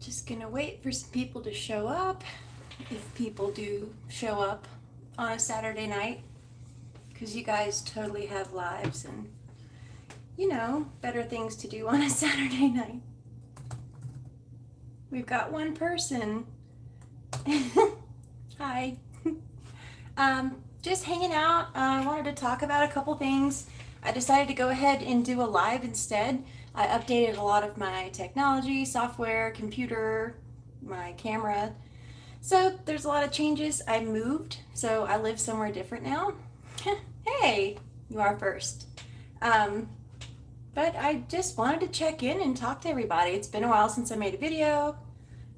Just gonna wait for some people to show up, if people do show up on a Saturday night, because you guys totally have lives and, better things to do on a Saturday night. We've got one person. Hi. Just hanging out. I wanted to talk about a couple things. I decided to go ahead and do a live instead. I updated a lot of my technology, software, computer, my camera. So there's a lot of changes. I moved, so I live somewhere different now. Hey, you are first. But I just wanted to check in and talk to everybody. It's been a while since I made a video,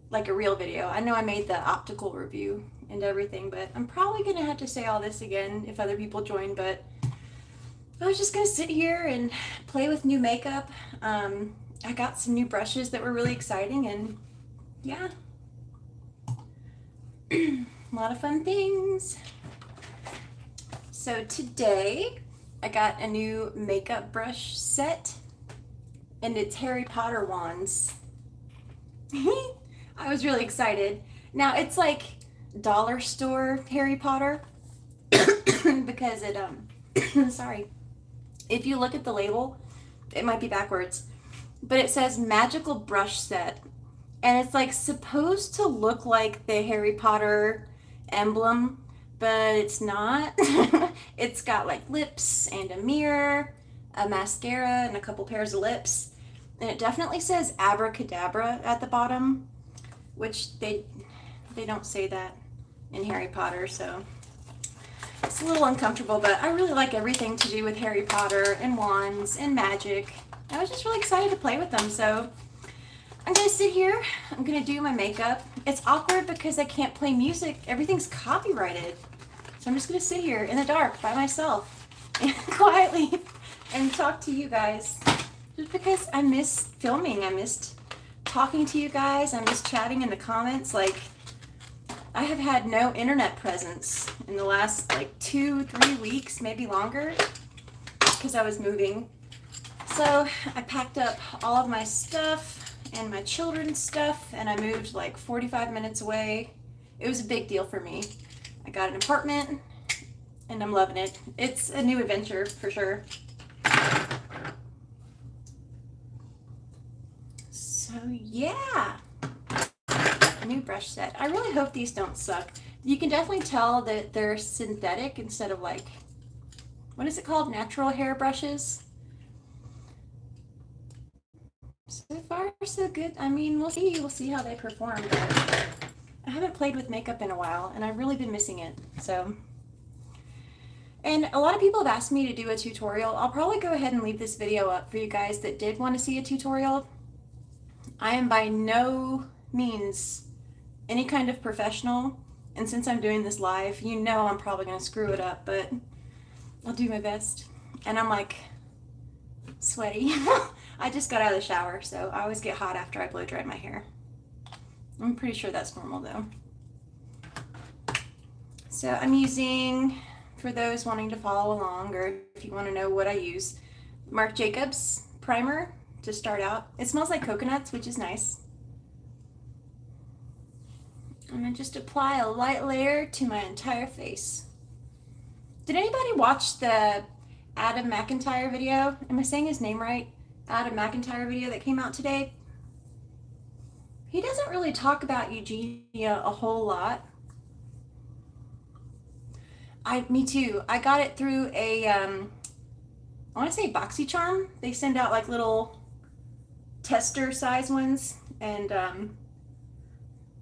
like a real video. I know I made the optical review and everything, but I'm probably gonna have to say all this again if other people join, but I was just gonna sit here and play with new makeup. I got some new brushes that were really exciting, and yeah, a lot of fun things. So today I got a new makeup brush set, and it's Harry Potter wands. I was really excited. Now it's like dollar store Harry Potter because it sorry, if you look at the label, it might be backwards, but it says magical brush set, and it's like supposed to look like the Harry Potter emblem, but it's not. It's got like lips and a mirror, a mascara, and a couple pairs of lips, and it definitely says abracadabra at the bottom, which they don't say that in Harry Potter, so it's a little uncomfortable, but I really like everything to do with Harry Potter and wands and magic. I was just really excited to play with them, so I'm gonna sit here, I'm gonna do my makeup. It's awkward because I can't play music, everything's copyrighted. So I'm just gonna sit here in the dark by myself and quietly and talk to you guys. Just because I miss filming, I missed talking to you guys, I missed chatting in the comments. Like, I have had no internet presence in the last like 2-3 weeks, maybe longer, because I was moving. So I packed up all of my stuff and my children's stuff, and I moved like 45 minutes away. It was a big deal for me. I got an apartment, and I'm loving it. It's a new adventure for sure. So yeah, new brush set. I really hope these don't suck. You can definitely tell that they're synthetic instead of like, what is it called? Natural hair brushes. So far, so good. I mean, we'll see. We'll see how they perform. But I haven't played with makeup in a while, and I've really been missing it. So, and a lot of people have asked me to do a tutorial. I'll probably go ahead and leave this video up for you guys that did want to see a tutorial. I am by no means any kind of professional, and since I'm doing this live, you know I'm probably going to screw it up, but I'll do my best. And I'm like sweaty. I just got out of the shower, so I always get hot after I blow dry my hair. I'm pretty sure that's normal though. So I'm using, for those wanting to follow along, or if you want to know what I use, Marc Jacobs primer to start out. It smells like coconuts, which is nice. I'm gonna just apply a light layer to my entire face. Did anybody watch the Adam McIntyre video? Am I saying his name right? Adam McIntyre video that came out today? He doesn't really talk about Eugenia a whole lot. Me too. I got it through a, I want to say BoxyCharm. They send out like little tester size ones, and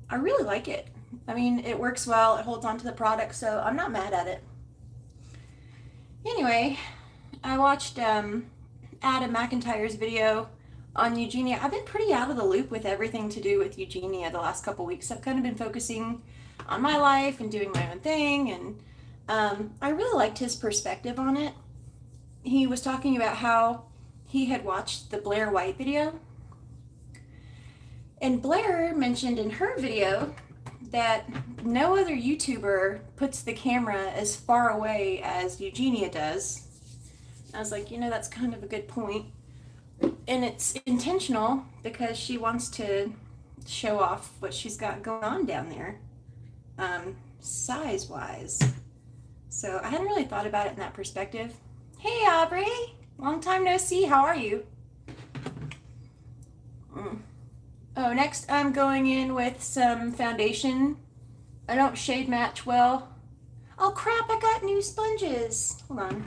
I really like it. I mean, it works well, it holds on to the product, so I'm not mad at it. Anyway, I watched Adam McIntyre's video on Eugenia. I've been pretty out of the loop with everything to do with Eugenia the last couple weeks. I've kind of been focusing on my life and doing my own thing, and I really liked his perspective on it. He was talking about how he had watched the Blair White video, and Blair mentioned in her video that no other YouTuber puts the camera as far away as Eugenia does. I was like, that's kind of a good point. And it's intentional because she wants to show off what she's got going on down there, size wise. So I hadn't really thought about it in that perspective. Hey Aubrey, long time no see. How are you? Oh, next I'm going in with some foundation. I don't shade match well. Oh crap, I got new sponges. Hold on.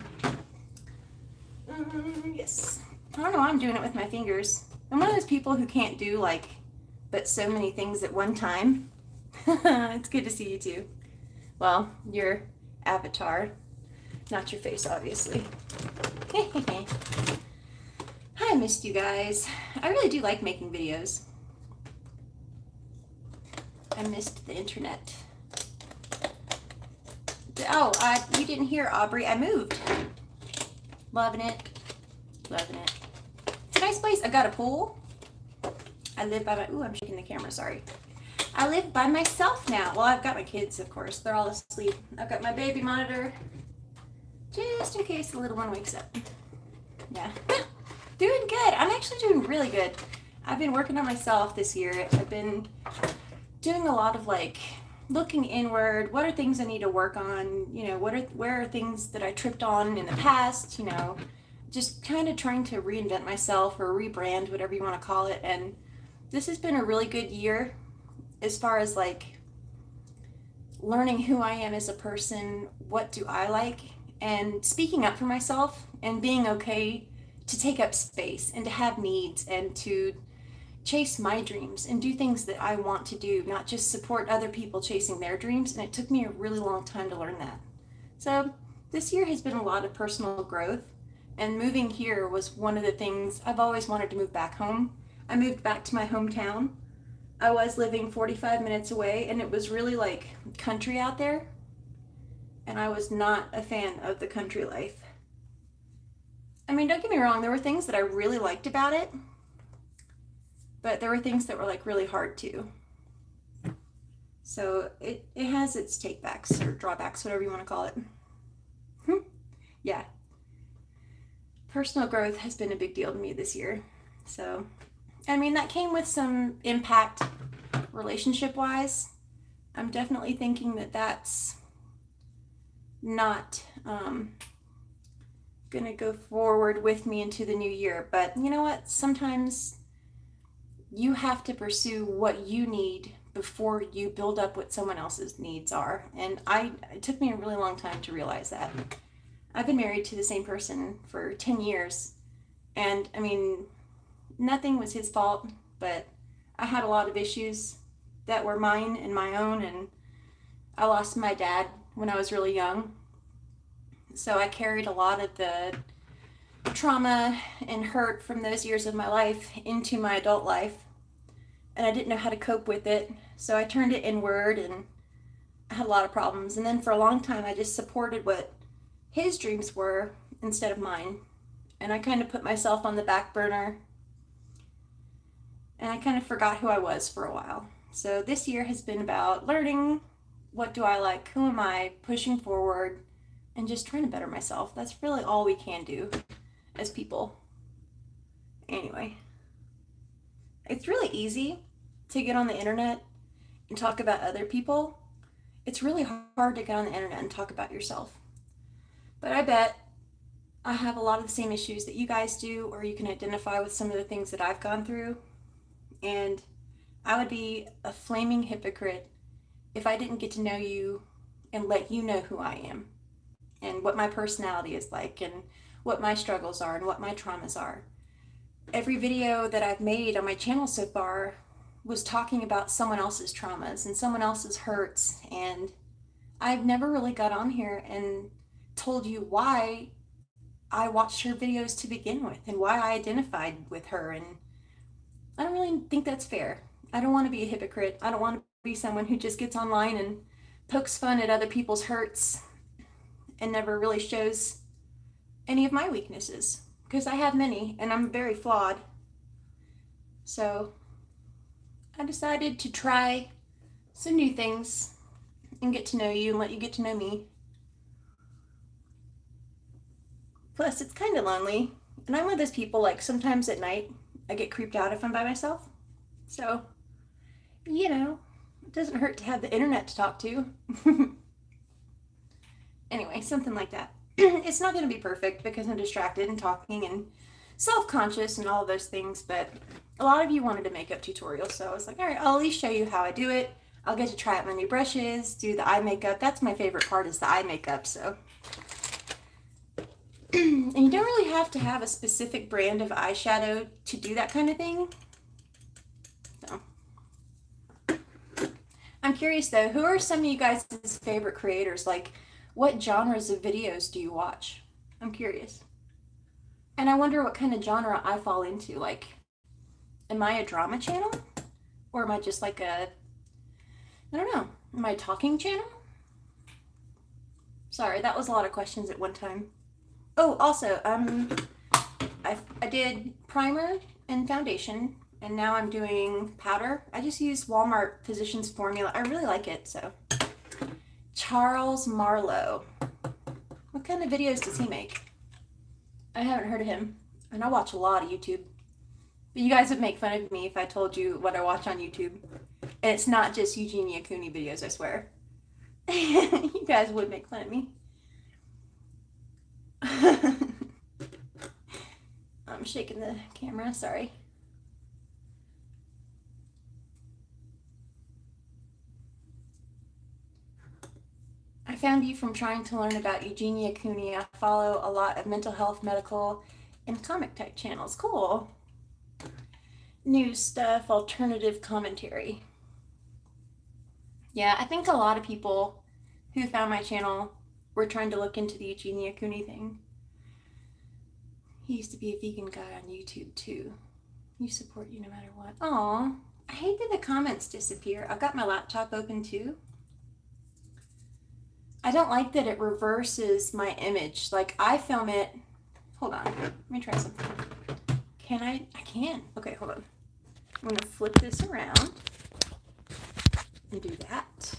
Yes. I don't know why I'm doing it with my fingers. I'm one of those people who can't do like, but so many things at one time. It's good to see you too. Well, your avatar, not your face, obviously. I missed you guys. I really do like making videos. I missed the internet. Oh, you didn't hear, Aubrey. I moved. Loving it. Loving it. It's a nice place. I've got a pool. I live by my... Ooh, I'm shaking the camera. Sorry. I live by myself now. Well, I've got my kids, of course. They're all asleep. I've got my baby monitor. Just in case the little one wakes up. Yeah. Doing good. I'm actually doing really good. I've been working on myself this year. I've been doing a lot of like looking inward. What are things I need to work on? You know, where are things that I tripped on in the past? You know, just kind of trying to reinvent myself or rebrand, whatever you want to call it. And this has been a really good year as far as like learning who I am as a person, what do I like, and speaking up for myself and being okay to take up space and to have needs and to chase my dreams and do things that I want to do, not just support other people chasing their dreams. And it took me a really long time to learn that. So this year has been a lot of personal growth, and moving here was one of the things. I've always wanted to move back home. I moved back to my hometown. I was living 45 minutes away, and it was really like country out there, and I was not a fan of the country life. I mean, don't get me wrong, there were things that I really liked about it, but there were things that were like really hard too. So it has its takebacks or drawbacks, whatever you want to call it. Yeah. Personal growth has been a big deal to me this year. So, I mean, that came with some impact relationship-wise. I'm definitely thinking that that's not gonna go forward with me into the new year. But you know what? Sometimes you have to pursue what you need before you build up what someone else's needs are. And it took me a really long time to realize that. I've been married to the same person for 10 years. And I mean, nothing was his fault, but I had a lot of issues that were mine and my own. And I lost my dad when I was really young. So I carried a lot of the trauma and hurt from those years of my life into my adult life. And I didn't know how to cope with it. So I turned it inward, and I had a lot of problems. And then for a long time, I just supported what his dreams were instead of mine. And I kind of put myself on the back burner. And I kind of forgot who I was for a while. So this year has been about learning what do I like, who am I, pushing forward, and just trying to better myself. That's really all we can do as people. Anyway, it's really easy to get on the internet and talk about other people. It's really hard to get on the internet and talk about yourself. But I bet I have a lot of the same issues that you guys do, or you can identify with some of the things that I've gone through. And I would be a flaming hypocrite if I didn't get to know you and let you know who I am and what my personality is like and what my struggles are and what my traumas are. Every video that I've made on my channel so far was talking about someone else's traumas and someone else's hurts, and I've never really got on here and told you why I watched her videos to begin with and why I identified with her. And I don't really think that's fair. I don't want to be a hypocrite. I don't want to be someone who just gets online and pokes fun at other people's hurts and never really shows any of my weaknesses, because I have many and I'm very flawed. So I decided to try some new things and get to know you and let you get to know me. Plus, it's kind of lonely, and I'm one of those people, like, sometimes at night I get creeped out if I'm by myself. So you know, it doesn't hurt to have the internet to talk to. Anyway, something like that. It's not going to be perfect because I'm distracted and talking and self-conscious and all of those things, but a lot of you wanted a makeup tutorial, so I was like, all right, I'll at least show you how I do it. I'll get to try out my new brushes, do the eye makeup. That's my favorite part, is the eye makeup. So and you don't really have to have a specific brand of eyeshadow to do that kind of thing. So I'm curious though, who are some of you guys' favorite creators? Like, what genres of videos do you watch? I'm curious. And I wonder what kind of genre I fall into. Like, am I a drama channel? Or am I just like a, I don't know, am I a talking channel? Sorry, that was a lot of questions at one time. Oh, also, I did primer and foundation, and now I'm doing powder. I just use Walmart Physicians Formula. I really like it, so. Charles Marlowe. What kind of videos does he make? I haven't heard of him, and I watch a lot of YouTube. But you guys would make fun of me if I told you what I watch on YouTube. And it's not just Eugenia Cooney videos, I swear. You guys would make fun of me. I'm shaking the camera, sorry. I found you from trying to learn about Eugenia Cooney. I follow a lot of mental health, medical, and comic type channels. Cool. News stuff, alternative commentary. Yeah, I think a lot of people who found my channel were trying to look into the Eugenia Cooney thing. He used to be a vegan guy on YouTube too. You support you no matter what. Aw, I hate that the comments disappear. I've got my laptop open too. I don't like that it reverses my image. Like, I film it. Hold on, let me try something. Can I? I can. Okay, hold on. I'm gonna flip this around and do that.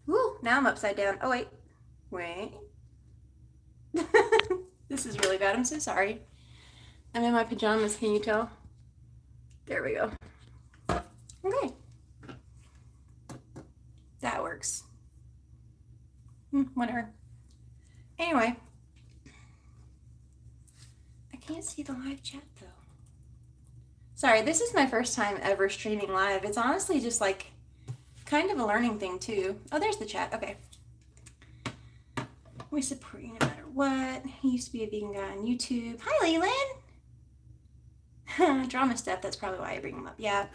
Woo, now I'm upside down. Oh, wait. This is really bad. I'm so sorry. I'm in my pajamas, can you tell? There we go. Okay. That works. Whatever. Anyway. I can't see the live chat though. Sorry, this is my first time ever streaming live. It's honestly just like kind of a learning thing too. Oh, there's the chat. Okay. We support you no matter what. He used to be a vegan guy on YouTube. Hi, Leland. Drama stuff. That's probably why I bring him up. Yeah.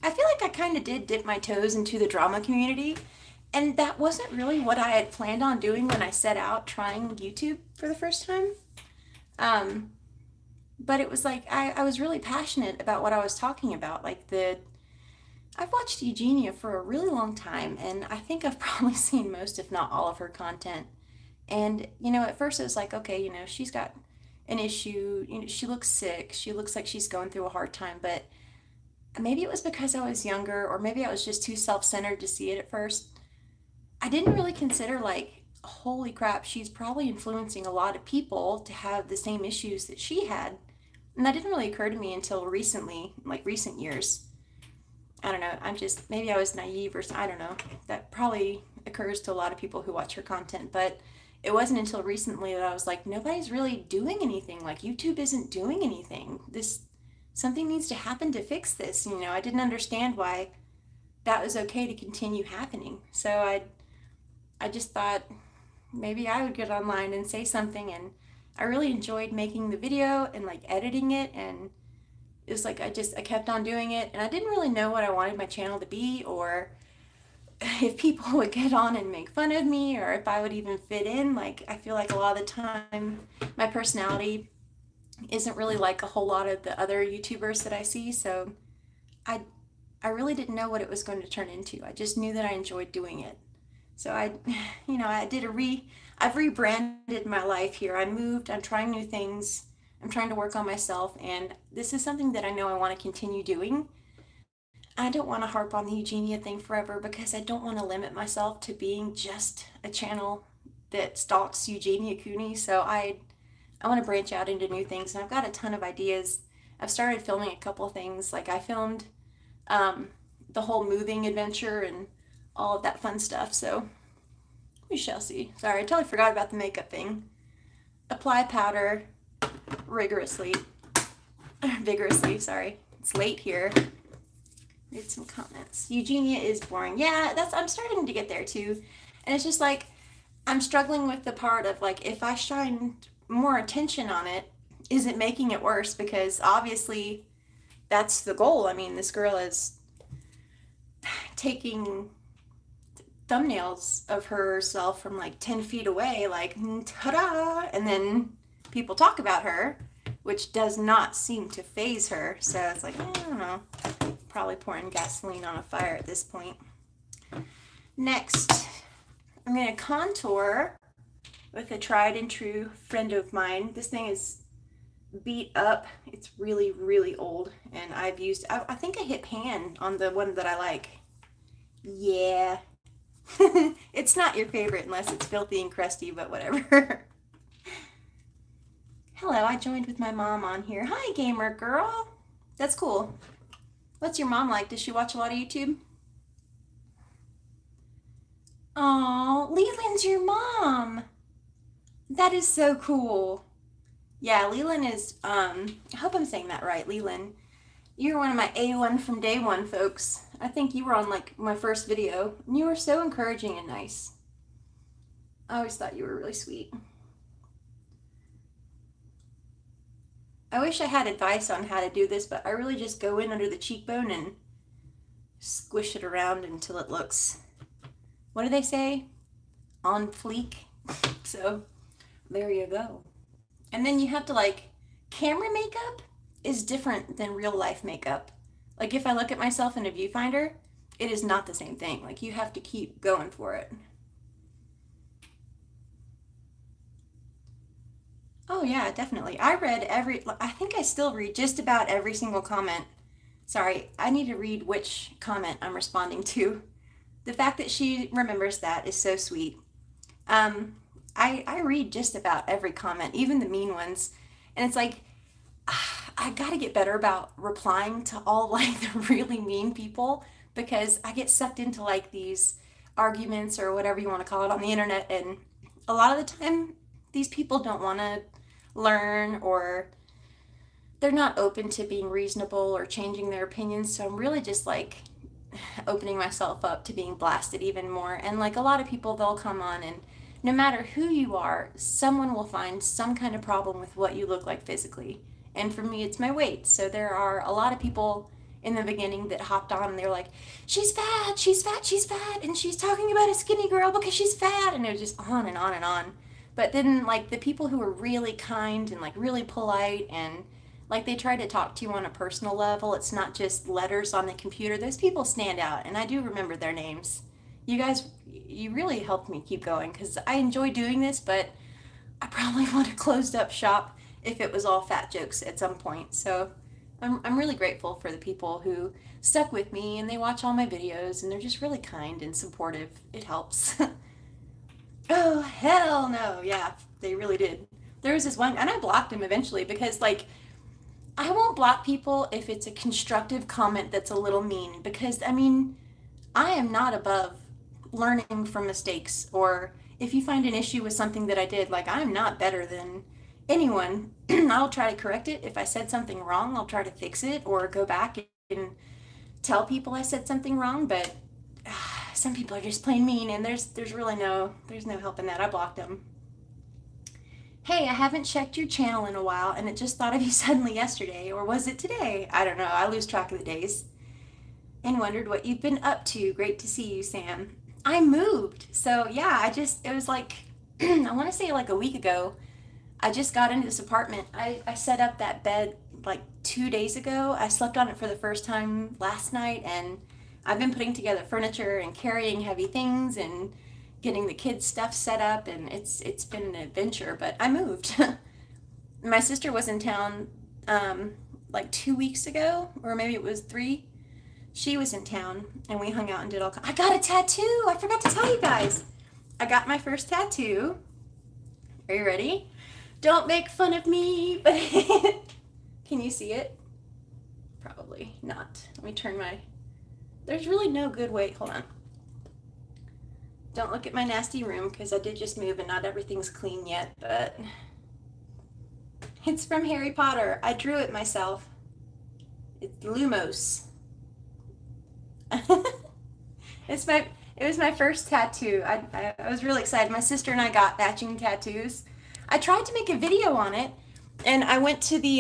I feel like I kind of did dip my toes into the drama community, and that wasn't really what I had planned on doing when I set out trying YouTube for the first time. But it was like I was really passionate about what I was talking about. Like, I've watched Eugenia for a really long time, and I think I've probably seen most, if not all, of her content. And, at first it was like, okay, she's got an issue, she looks sick, she looks like she's going through a hard time, but maybe it was because I was younger, or maybe I was just too self-centered to see it at first. I didn't really consider, like, holy crap, she's probably influencing a lot of people to have the same issues that she had. And that didn't really occur to me until recently, like recent years. I don't know, maybe I was naive, or I don't know. That probably occurs to a lot of people who watch her content, but it wasn't until recently that I was like, nobody's really doing anything. Like, YouTube isn't doing anything. Something needs to happen to fix this. I didn't understand why that was okay to continue happening. So I just thought maybe I would get online and say something, and I really enjoyed making the video and like editing it, and it was like I kept on doing it, and I didn't really know what I wanted my channel to be, or if people would get on and make fun of me, or if I would even fit in. Like, I feel like a lot of the time my personality isn't really like a whole lot of the other YouTubers that I see, so I really didn't know what it was going to turn into. I just knew that I enjoyed doing it. So I've rebranded my life here. I moved, I'm trying new things, I'm trying to work on myself, and this is something that I know I want to continue doing. I don't want to harp on the Eugenia thing forever, because I don't want to limit myself to being just a channel that stalks Eugenia Cooney. So I want to branch out into new things, and I've got a ton of ideas. I've started filming a couple of things. Like I filmed the whole moving adventure and all of that fun stuff. So we shall see. Sorry, I totally forgot about the makeup thing. Apply powder rigorously. Vigorously, sorry. It's late here. Read some comments. Eugenia is boring. Yeah, I'm starting to get there too. And it's just like, I'm struggling with the part of like, if I shine more attention on it, is it making it worse? Because obviously that's the goal. I mean, this girl is taking thumbnails of herself from like 10 feet away, like, ta-da! And then people talk about her, which does not seem to faze her. So it's like, I don't know. Probably pouring gasoline on a fire at this point. Next, I'm going to contour with a tried and true friend of mine. This thing is beat up. It's really, really old. And I've used, I think I hit pan on the one that I like. Yeah. It's not your favorite unless it's filthy and crusty, but whatever. Hello, I joined with my mom on here. Hi, gamer girl. That's cool. What's your mom like? Does she watch a lot of YouTube? Oh, Leland's your mom. That is so cool. Yeah, Leland is, I hope I'm saying that right, Leland. You're one of my A1 from day one, folks. I think you were on like my first video, and you were so encouraging and nice. I always thought you were really sweet. I wish I had advice on how to do this, but I really just go in under the cheekbone and squish it around until it looks, what do they say? On fleek. So there you go. And then you have to like, camera makeup is different than real life makeup. Like if I look at myself in a viewfinder, it is not the same thing. Like you have to keep going for it. Oh yeah, definitely. I think I still read just about every single comment. Sorry, I need to read which comment I'm responding to. The fact that she remembers that is so sweet. I read just about every comment, even the mean ones. And it's like, I gotta get better about replying to all like the really mean people, because I get sucked into like these arguments or whatever you want to call it on the internet, and a lot of the time these people don't want to learn, or they're not open to being reasonable or changing their opinions. So I'm really just like opening myself up to being blasted even more. And like a lot of people, they'll come on, and no matter who you are, someone will find some kind of problem with what you look like physically. And for me, it's my weight. So there are a lot of people in the beginning that hopped on and they're like, she's fat, she's fat, she's fat, and she's talking about a skinny girl because she's fat, and it was just on and on and on. But then like the people who were really kind and like really polite, and like they try to talk to you on a personal level, it's not just letters on the computer, those people stand out, and I do remember their names. You guys, you really helped me keep going, because I enjoy doing this, but I probably want to closed up shop if it was all fat jokes at some point. So I'm really grateful for the people who stuck with me, and they watch all my videos, and they're just really kind and supportive. It helps. Oh, hell no. Yeah, they really did. There was this one, and I blocked him eventually, because like, I won't block people if it's a constructive comment that's a little mean, because I mean, I am not above learning from mistakes, or if you find an issue with something that I did, like I'm not better than anyone. I'll try to correct it. If I said something wrong, I'll try to fix it or go back and tell people I said something wrong, but some people are just plain mean, and there's really there's no help in that. I blocked them. Hey, I haven't checked your channel in a while, and it just thought of you suddenly yesterday, or was it today? I don't know. I lose track of the days. And wondered what you've been up to. Great to see you, Sam. I moved. So yeah, it was like, I want to say like a week ago, I just got into this apartment. I set up that bed like 2 days ago. I slept on it for the first time last night, and I've been putting together furniture and carrying heavy things and getting the kids' stuff set up, and it's been an adventure, but I moved. My sister was in town like 2 weeks ago, or maybe it was 3. She was in town, and we hung out and did I got a tattoo! I forgot to tell you guys. I got my first tattoo. Are you ready? Don't make fun of me, but can you see it? Probably not. Let me turn my, there's really no good way, hold on. Don't look at my nasty room because I did just move and not everything's clean yet, but it's from Harry Potter. I drew it myself. It's Lumos. It was my first tattoo. I was really excited. My sister and I got matching tattoos. I tried to make a video on it, and I went to the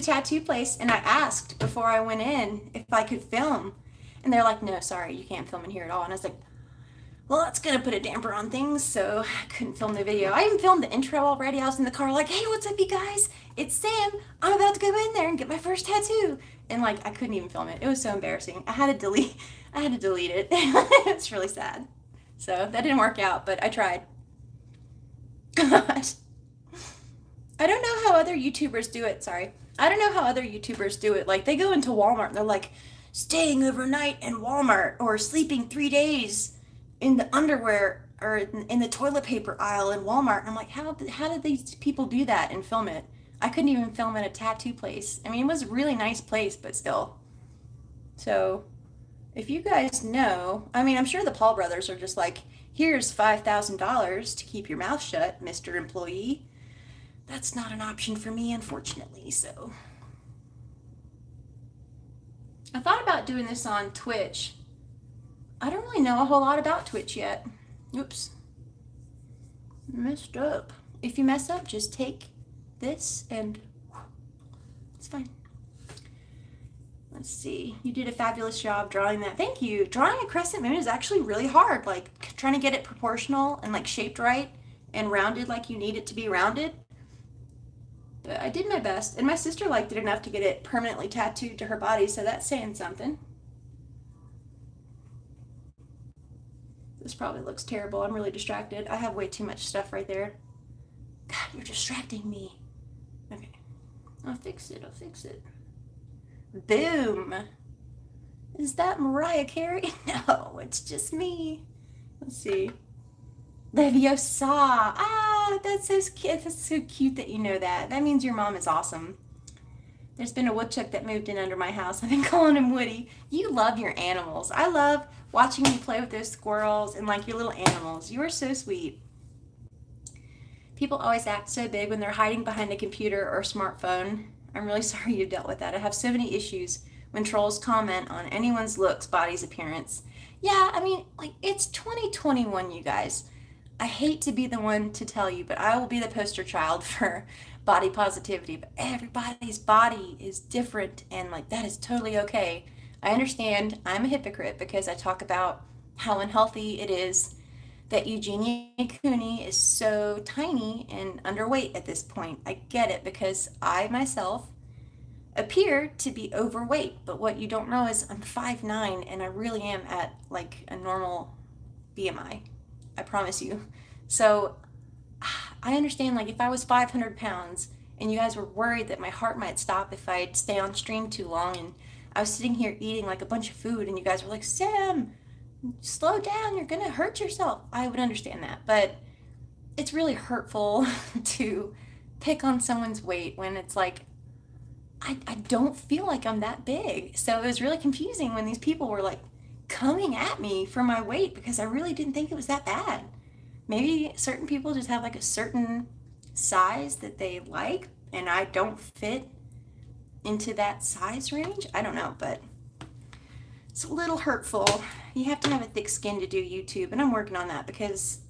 tattoo place and I asked before I went in if I could film, and they're like, "No, sorry, you can't film in here at all." And I was like, well, that's gonna put a damper on things, so I couldn't film the video. I even filmed the intro already. I was in the car like, hey, what's up, you guys? It's Sam. I'm about to go in there and get my first tattoo. And like, I couldn't even film it. It was so embarrassing. I had to delete it. It's really sad. So that didn't work out, but I tried. God. I don't know how other YouTubers do it. Sorry. I don't know how other YouTubers do it. Like, they go into Walmart and they're like, staying overnight in Walmart or sleeping 3 days in the underwear or in the toilet paper aisle in Walmart. And I'm like, how did these people do that and film it? I couldn't even film at a tattoo place. I mean, it was a really nice place, but still. So if you guys know, I mean, I'm sure the Paul brothers are just like, here's $5,000 to keep your mouth shut, Mr. Employee. That's not an option for me, unfortunately, so. I thought about doing this on Twitch. I don't really know a whole lot about Twitch yet. Oops. Messed up. If you mess up, just take this and it's fine. Let's see. You did a fabulous job drawing that. Thank you. Drawing a crescent moon is actually really hard. Like, trying to get it proportional and like shaped right and rounded like you need it to be rounded. But I did my best. And my sister liked it enough to get it permanently tattooed to her body, so that's saying something. This probably looks terrible. I'm really distracted. I have way too much stuff right there. God, you're distracting me. Okay. I'll fix it. Boom. Is that Mariah Carey? No, it's just me. Let's see. Leviosa. Ah, that's so cute. That's so cute that you know that. That means your mom is awesome. There's been a woodchuck that moved in under my house. I've been calling him Woody. You love your animals. I love watching you play with those squirrels and like your little animals. You are so sweet. People always act so big when they're hiding behind a computer or a smartphone. I'm really sorry you dealt with that. I have so many issues when trolls comment on anyone's looks, body's appearance. Yeah, I mean, like, it's 2021, you guys. I hate to be the one to tell you, but I will be the poster child for body positivity. But everybody's body is different, and like, that is totally okay. I understand I'm a hypocrite because I talk about how unhealthy it is that Eugenia Cooney is so tiny and underweight at this point. I get it because I myself appear to be overweight, but what you don't know is I'm 5'9" and I really am at like a normal BMI. I promise you. So I understand, like, if I was 500 pounds and you guys were worried that my heart might stop if I'd stay on stream too long, and I was sitting here eating like a bunch of food and you guys were like, Sam, slow down, you're gonna hurt yourself. I would understand that, but it's really hurtful to pick on someone's weight when it's like, I don't feel like I'm that big. So it was really confusing when these people were like coming at me for my weight because I really didn't think it was that bad. Maybe certain people just have like a certain size that they like and I don't fit into that size range. I don't know, but it's a little hurtful. You have to have a thick skin to do YouTube, and I'm working on that because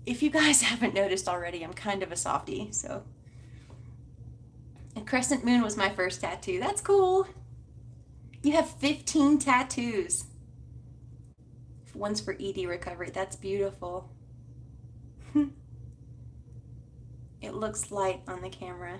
if you guys haven't noticed already, I'm kind of a softie, so. And Crescent Moon was my first tattoo. That's cool. You have 15 tattoos. One's for ED recovery. That's beautiful. It looks light on the camera.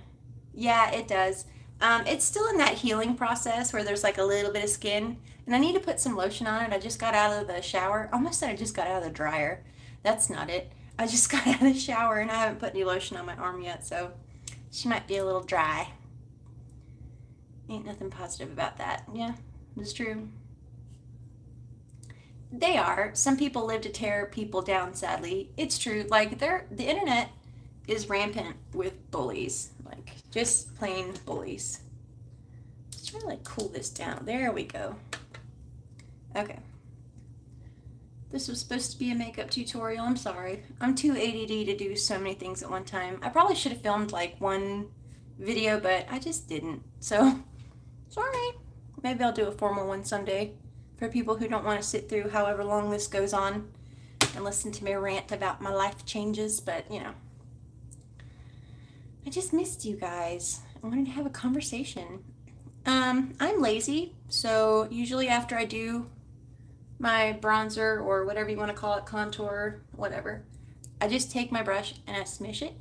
Yeah, it does. It's still in that healing process where there's like a little bit of skin, and I need to put some lotion on it. I just got out of the shower. Almost said I just got out of the dryer. That's not it. I just got out of the shower and I haven't put any lotion on my arm yet, so she might be a little dry. Ain't nothing positive about that. Yeah, it's true. They are. Some people live to tear people down, sadly. It's true. Like, the internet is rampant with bullies. Like, just plain bullies. me like cool this down. There we go. Okay. This was supposed to be a makeup tutorial. I'm sorry. I'm too ADD to do so many things at one time. I probably should have filmed like one video, but I just didn't. So, sorry. Maybe I'll do a formal one someday for people who don't want to sit through however long this goes on and listen to me rant about my life changes. But, you know, I just missed you guys. I wanted to have a conversation. I'm lazy, so usually after I do my bronzer or whatever you want to call it, contour, whatever, I just take my brush and I smish it,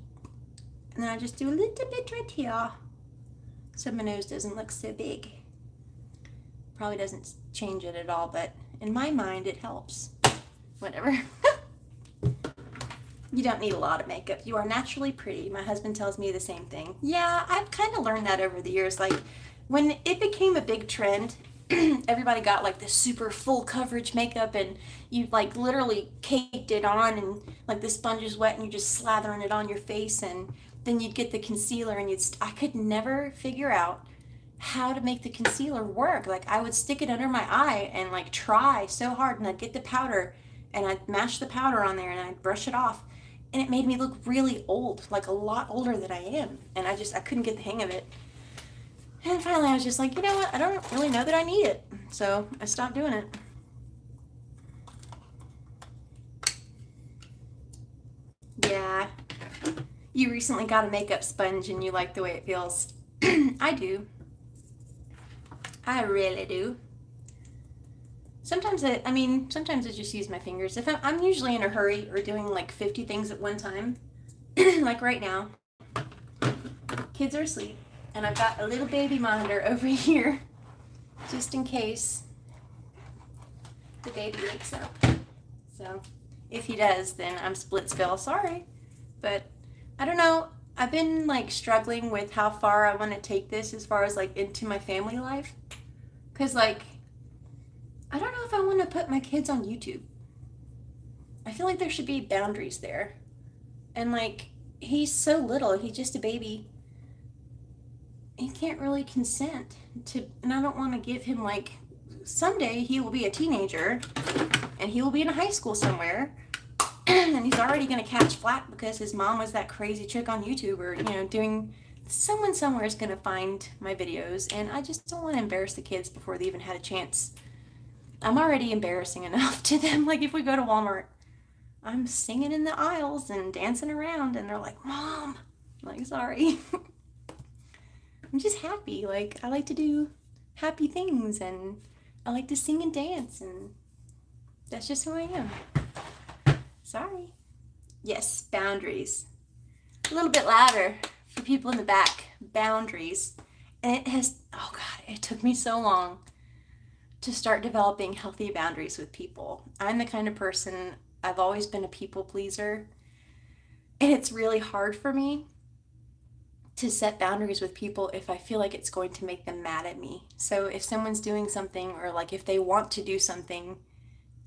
and then I just do a little bit right here so my nose doesn't look so big. Probably doesn't change it at all, but in my mind it helps. Whatever. You don't need a lot of makeup. You are naturally pretty. My husband tells me the same thing. Yeah, I've kind of learned that over the years. Like, when it became a big trend, everybody got like this super full coverage makeup, and you like literally caked it on, and like the sponge is wet and you're just slathering it on your face, and then you'd get the concealer, and I could never figure out how to make the concealer work. Like, I would stick it under my eye and like try so hard, and I'd get the powder and I'd mash the powder on there and I'd brush it off, and it made me look really old, like a lot older than I am, and I couldn't get the hang of it. And finally I was just like, you know what, I don't really know that I need it, so I stopped doing it. Yeah, you recently got a makeup sponge and you like the way it feels. I do. I really do. Sometimes sometimes I just use my fingers. If I'm usually in a hurry or doing like 50 things at one time, like right now, kids are asleep, and I've got a little baby monitor over here, just in case the baby wakes up. So if he does, then I'm Splitsville, sorry. But I don't know, I've been like struggling with how far I want to take this as far as like into my family life. Cause like, I don't know if I want to put my kids on YouTube. I feel like there should be boundaries there. And like, he's so little, he's just a baby. He can't really consent to, and I don't want to give him like, someday he will be a teenager and he will be in a high school somewhere and he's already going to catch flack because his mom was that crazy chick on YouTube, or, you know, doing, someone somewhere is going to find my videos, and I just don't want to embarrass the kids before they even had a chance. I'm already embarrassing enough to them. Like, if we go to Walmart, I'm singing in the aisles and dancing around, and they're like, Mom. I'm like, sorry. I'm just happy. Like, I like to do happy things, and I like to sing and dance, and that's just who I am. Sorry. Yes, boundaries. A little bit louder for people in the back. Boundaries. And it has, oh God, it took me so long to start developing healthy boundaries with people. I'm the kind of person, I've always been a people pleaser, and it's really hard for me to set boundaries with people if I feel like it's going to make them mad at me. So if someone's doing something, or like if they want to do something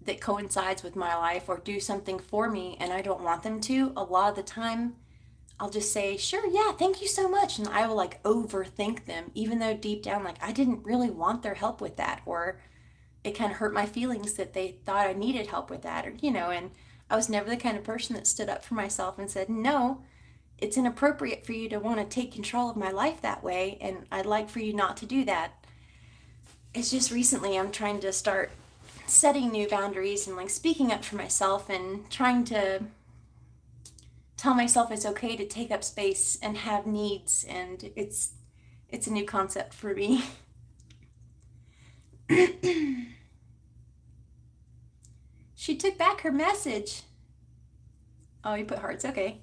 that coincides with my life or do something for me and I don't want them to, a lot of the time I'll just say, sure, yeah, thank you so much. And I will like overthink them, even though deep down, like, I didn't really want their help with that, or it kind of hurt my feelings that they thought I needed help with that, or, you know, and I was never the kind of person that stood up for myself and said, no, it's inappropriate for you to want to take control of my life that way, and I'd like for you not to do that. It's just recently I'm trying to start setting new boundaries and like speaking up for myself and trying to tell myself it's okay to take up space and have needs, and it's a new concept for me. She took back her message. Oh, you put hearts, okay.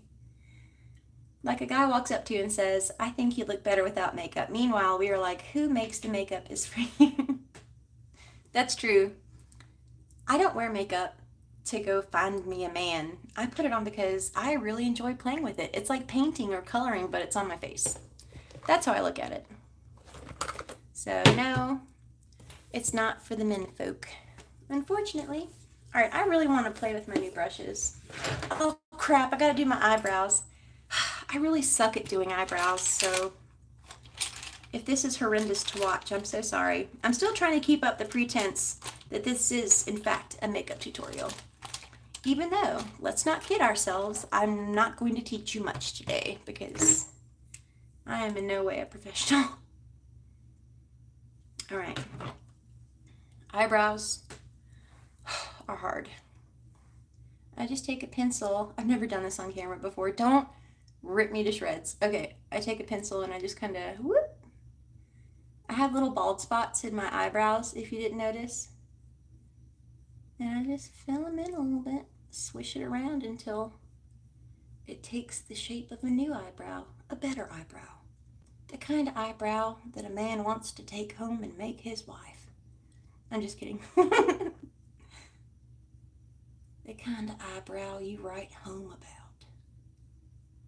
Like, a guy walks up to you and says, I think you look better without makeup. Meanwhile, we are like, who makes the makeup is for you? That's true. I don't wear makeup to go find me a man. I put it on because I really enjoy playing with it. It's like painting or coloring, but it's on my face. That's how I look at it. So no, it's not for the men folk, unfortunately. All right, I really want to play with my new brushes. Oh crap, I gotta do my eyebrows. I really suck at doing eyebrows, so If this is horrendous to watch, I'm so sorry. I'm still trying to keep up the pretense that this is, in fact, a makeup tutorial. Even though, let's not kid ourselves, I'm not going to teach you much today because I am in no way a professional. All right. Eyebrows are hard. I just take a pencil. I've never done this on camera before. Don't rip me to shreds. Okay, I take a pencil and I just kind of whoop. I have little bald spots in my eyebrows, if you didn't notice. And I just fill them in a little bit, swish it around until it takes the shape of a new eyebrow, a better eyebrow. The kind of eyebrow that a man wants to take home and make his wife. I'm just kidding. The kind of eyebrow you write home about.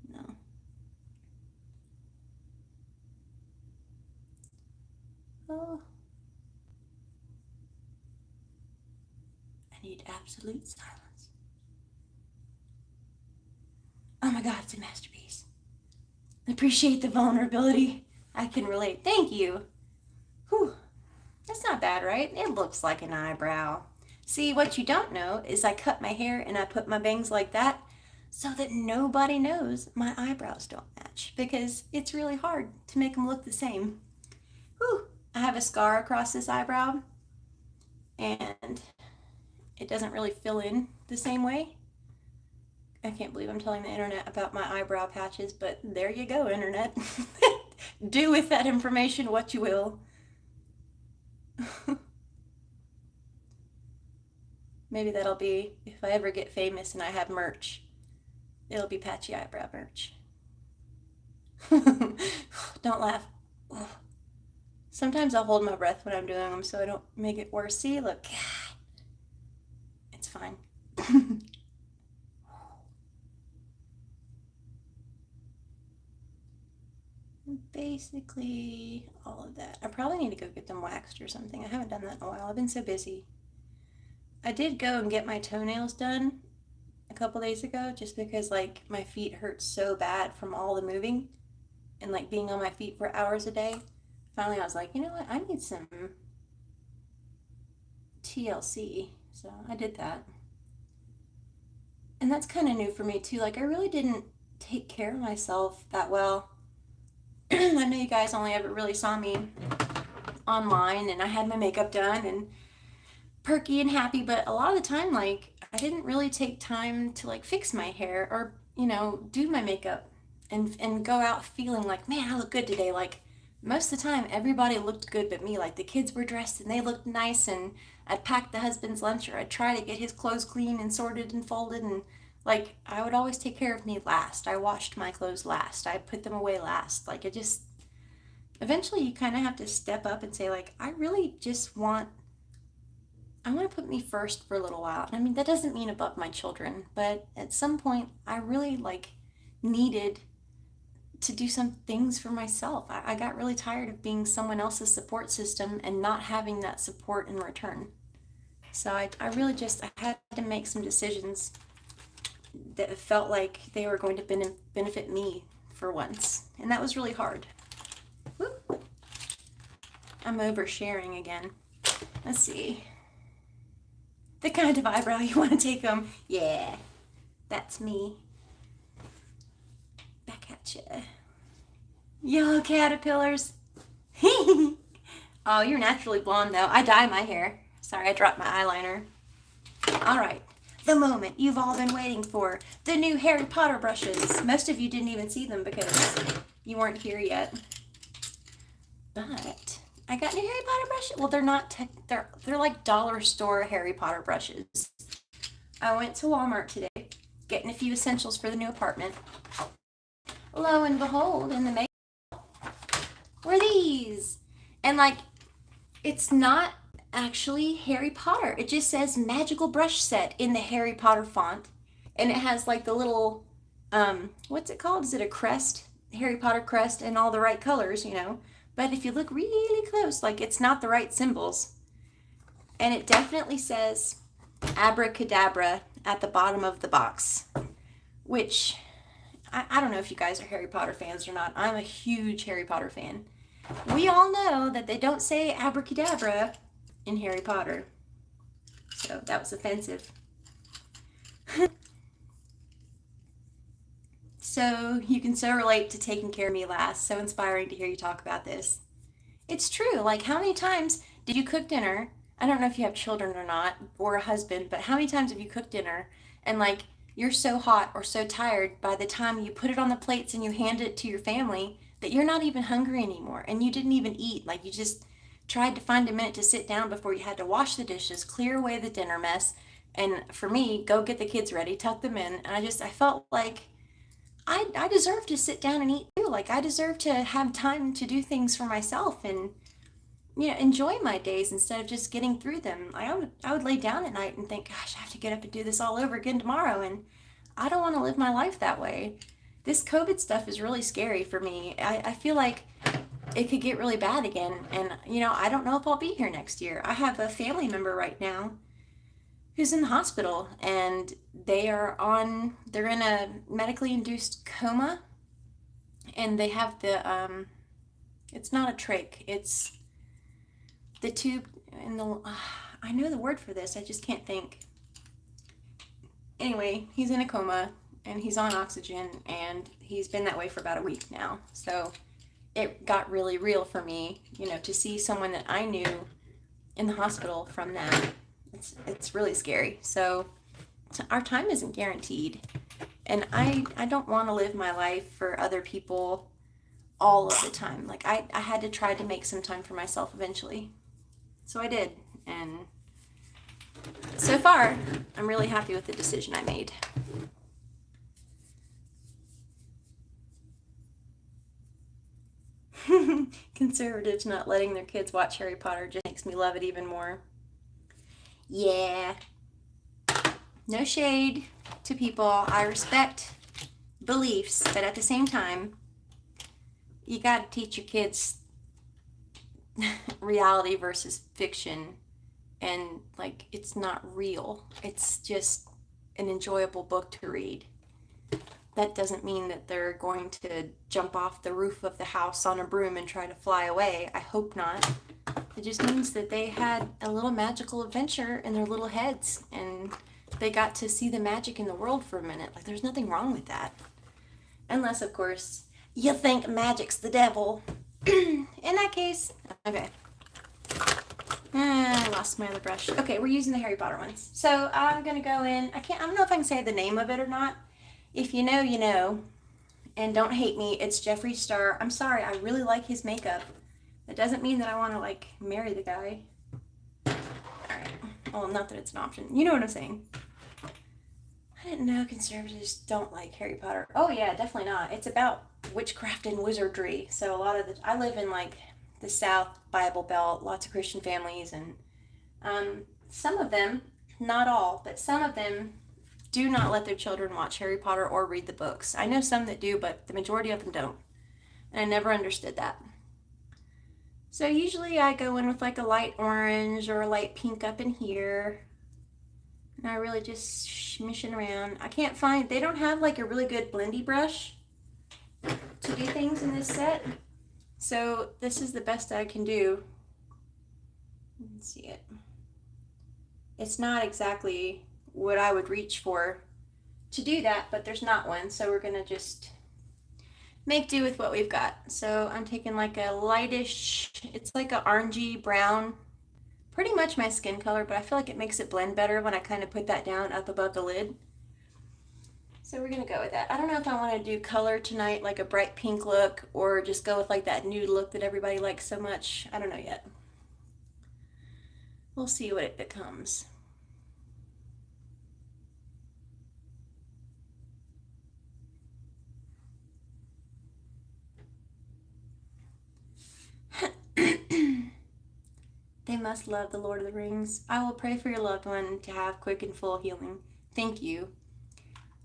No. Oh. I need absolute silence. Oh my God, it's a masterpiece. Appreciate the vulnerability. I can relate. Thank you. Whew. That's not bad, right? It looks like an eyebrow. See, what you don't know is I cut my hair and I put my bangs like that so that nobody knows my eyebrows don't match because it's really hard to make them look the same. Whew. I have a scar across this eyebrow and it doesn't really fill in the same way. I can't believe I'm telling the internet about my eyebrow patches, but there you go, internet. Do with that information what you will. Maybe that'll be, if I ever get famous and I have merch, it'll be patchy eyebrow merch. Don't laugh. Sometimes I'll hold my breath when I'm doing them so I don't make it worse. See, look. It's fine. Basically all of that. I probably need to go get them waxed or something. I haven't done that in a while. I've been so busy. I did go and get my toenails done a couple days ago just because like my feet hurt so bad from all the moving and like being on my feet for hours a day. Finally I was like, you know what? I need some TLC. So I did that. And that's kind of new for me too. Like I really didn't take care of myself that well. I know you guys only ever really saw me online and I had my makeup done and perky and happy, but a lot of the time like I didn't really take time to like fix my hair or do my makeup and go out feeling like, man, I look good today. Like most of the time everybody looked good but me. Like the kids were dressed and they looked nice and I'd pack the husband's lunch or I'd try to get his clothes clean and sorted and folded and like I would always take care of me last. I washed my clothes last. I put them away last. Like it just eventually you kind of have to step up and say like I really just want to put me first for a little while. And I mean that doesn't mean above my children, but at some point I really like needed to do some things for myself. I got really tired of being someone else's support system and not having that support in return. So I really just I had to make some decisions that felt like they were going to benefit me for once. And that was really hard. Whoop. I'm oversharing again. Let's see. The kind of eyebrow you want to take them. Yeah, that's me. Back at ya. Yellow caterpillars. Oh, you're naturally blonde though. I dye my hair. Sorry, I dropped my eyeliner. All right. The moment you've all been waiting for. The new Harry Potter brushes. Most of you didn't even see them because you weren't here yet. But I got new Harry Potter brushes. Well, they're not they're like dollar store Harry Potter brushes. I went to Walmart today, getting a few essentials for the new apartment. Lo and behold, in the makeup were these. And like, it's not actually Harry Potter. It just says magical brush set in the Harry Potter font. And it has like the little, what's it called? Is it a crest? Harry Potter crest and all the right colors, But if you look really close, like it's not the right symbols. And it definitely says abracadabra at the bottom of the box, which I don't know if you guys are Harry Potter fans or not. I'm a huge Harry Potter fan. We all know that they don't say abracadabra in Harry Potter. So that was offensive. So you can so relate to taking care of me last. So inspiring to hear you talk about this. It's true. Like, how many times did you cook dinner? I don't know if you have children or not, or a husband, but how many times have you cooked dinner and like you're so hot or so tired by the time you put it on the plates and you hand it to your family that you're not even hungry anymore and you didn't even eat? Like, you just tried to find a minute to sit down before you had to wash the dishes, clear away the dinner mess, and for me, go get the kids ready, tuck them in. And I felt like I deserve to sit down and eat too. Like, I deserve to have time to do things for myself and enjoy my days instead of just getting through them. I would lay down at night and think, gosh, I have to get up and do this all over again tomorrow, and I don't want to live my life that way. This COVID stuff is really scary for me. I feel like it could get really bad again, and I don't know if I'll be here next year. I have a family member right now who's in the hospital, and they're in a medically induced coma, and they have it's not a trach, it's the tube in the I know the word for this, I just can't think. Anyway, he's in a coma and he's on oxygen, and he's been that way for about a week now. So it got really real for me, to see someone that I knew in the hospital from that. It's really scary. So our time isn't guaranteed, and I don't want to live my life for other people all of the time. Like, I had to try to make some time for myself eventually. So I did, and so far, I'm really happy with the decision I made. Conservatives not letting their kids watch Harry Potter just makes me love it even more. Yeah, no shade to people. I respect beliefs, but at the same time, you got to teach your kids reality versus fiction, and like, it's not real. It's just an enjoyable book to read. That doesn't mean that they're going to jump off the roof of the house on a broom and try to fly away. I hope not. It just means that they had a little magical adventure in their little heads, and they got to see the magic in the world for a minute. Like, there's nothing wrong with that. Unless, of course, you think magic's the devil. In that case, okay. I lost my other brush. Okay, we're using the Harry Potter ones. So I'm gonna go in. I don't know if I can say the name of it or not. If you know, you know. And don't hate me, it's Jeffree Star. I'm sorry, I really like his makeup. That doesn't mean that I want to, like, marry the guy. Alright. Well, not that it's an option. You know what I'm saying. I didn't know conservatives don't like Harry Potter. Oh yeah, definitely not. It's about witchcraft and wizardry. So I live in, like, the South Bible Belt, lots of Christian families, and some of them, not all, but some of them do not let their children watch Harry Potter or read the books. I know some that do, but the majority of them don't. And I never understood that. So usually I go in with like a light orange or a light pink up in here. And I really just smishing around. They don't have like a really good blendy brush to do things in this set. So this is the best I can do. Let's see it. It's not exactly what I would reach for to do that, but there's not one. So we're gonna just make do with what we've got. So I'm taking like a lightish, it's like a orangey brown, pretty much my skin color, but I feel like it makes it blend better when I kind of put that down up above the lid. So we're gonna go with that. I don't know if I want to do color tonight, like a bright pink look, or just go with like that nude look that everybody likes so much. I don't know yet. We'll see what it becomes. They must love the Lord of the Rings. I will pray for your loved one to have quick and full healing. Thank you.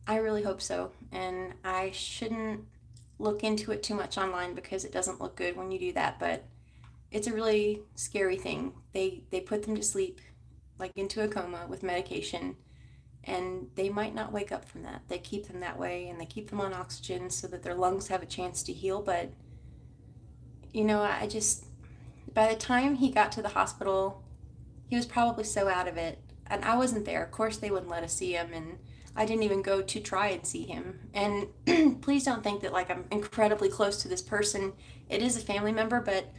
I really hope so. And I shouldn't look into it too much online because it doesn't look good when you do that, but it's a really scary thing. They put them to sleep, like into a coma with medication, and they might not wake up from that. They keep them that way, and they keep them on oxygen so that their lungs have a chance to heal, but I just, by the time he got to the hospital, he was probably so out of it. And I wasn't there. Of course, they wouldn't let us see him. And I didn't even go to try and see him. And please don't think that like I'm incredibly close to this person. It is a family member, but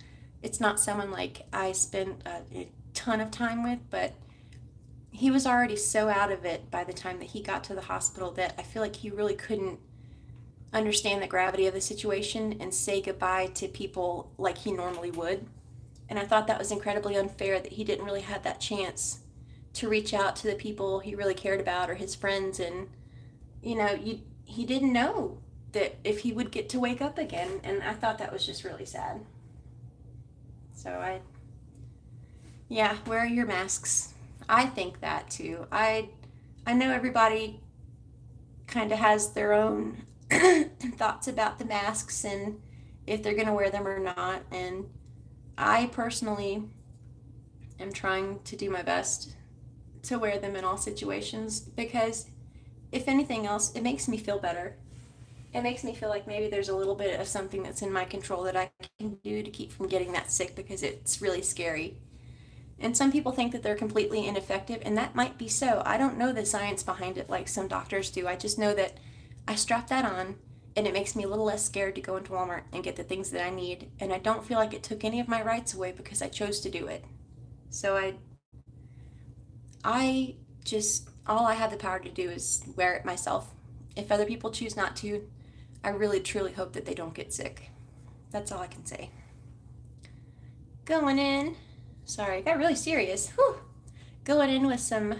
it's not someone like I spent a ton of time with. But he was already so out of it by the time that he got to the hospital that I feel like he really couldn't understand the gravity of the situation and say goodbye to people like he normally would. And I thought that was incredibly unfair that he didn't really have that chance to reach out to the people he really cared about or his friends. And, he didn't know that if he would get to wake up again. And I thought that was just really sad. So yeah, wear your masks. I think that too. I know everybody kind of has their own thoughts about the masks and if they're going to wear them or not. And I personally am trying to do my best to wear them in all situations because, if anything else, it makes me feel better. It makes me feel like maybe there's a little bit of something that's in my control that I can do to keep from getting that sick because it's really scary. And some people think that they're completely ineffective, and that might be so. I don't know the science behind it like some doctors do. I just know that I strap that on and it makes me a little less scared to go into Walmart and get the things that I need. And I don't feel like it took any of my rights away because I chose to do it. So I just, all I have the power to do is wear it myself. If other people choose not to, I really truly hope that they don't get sick. That's all I can say. Going in, sorry, I got really serious. Whew. Going in with some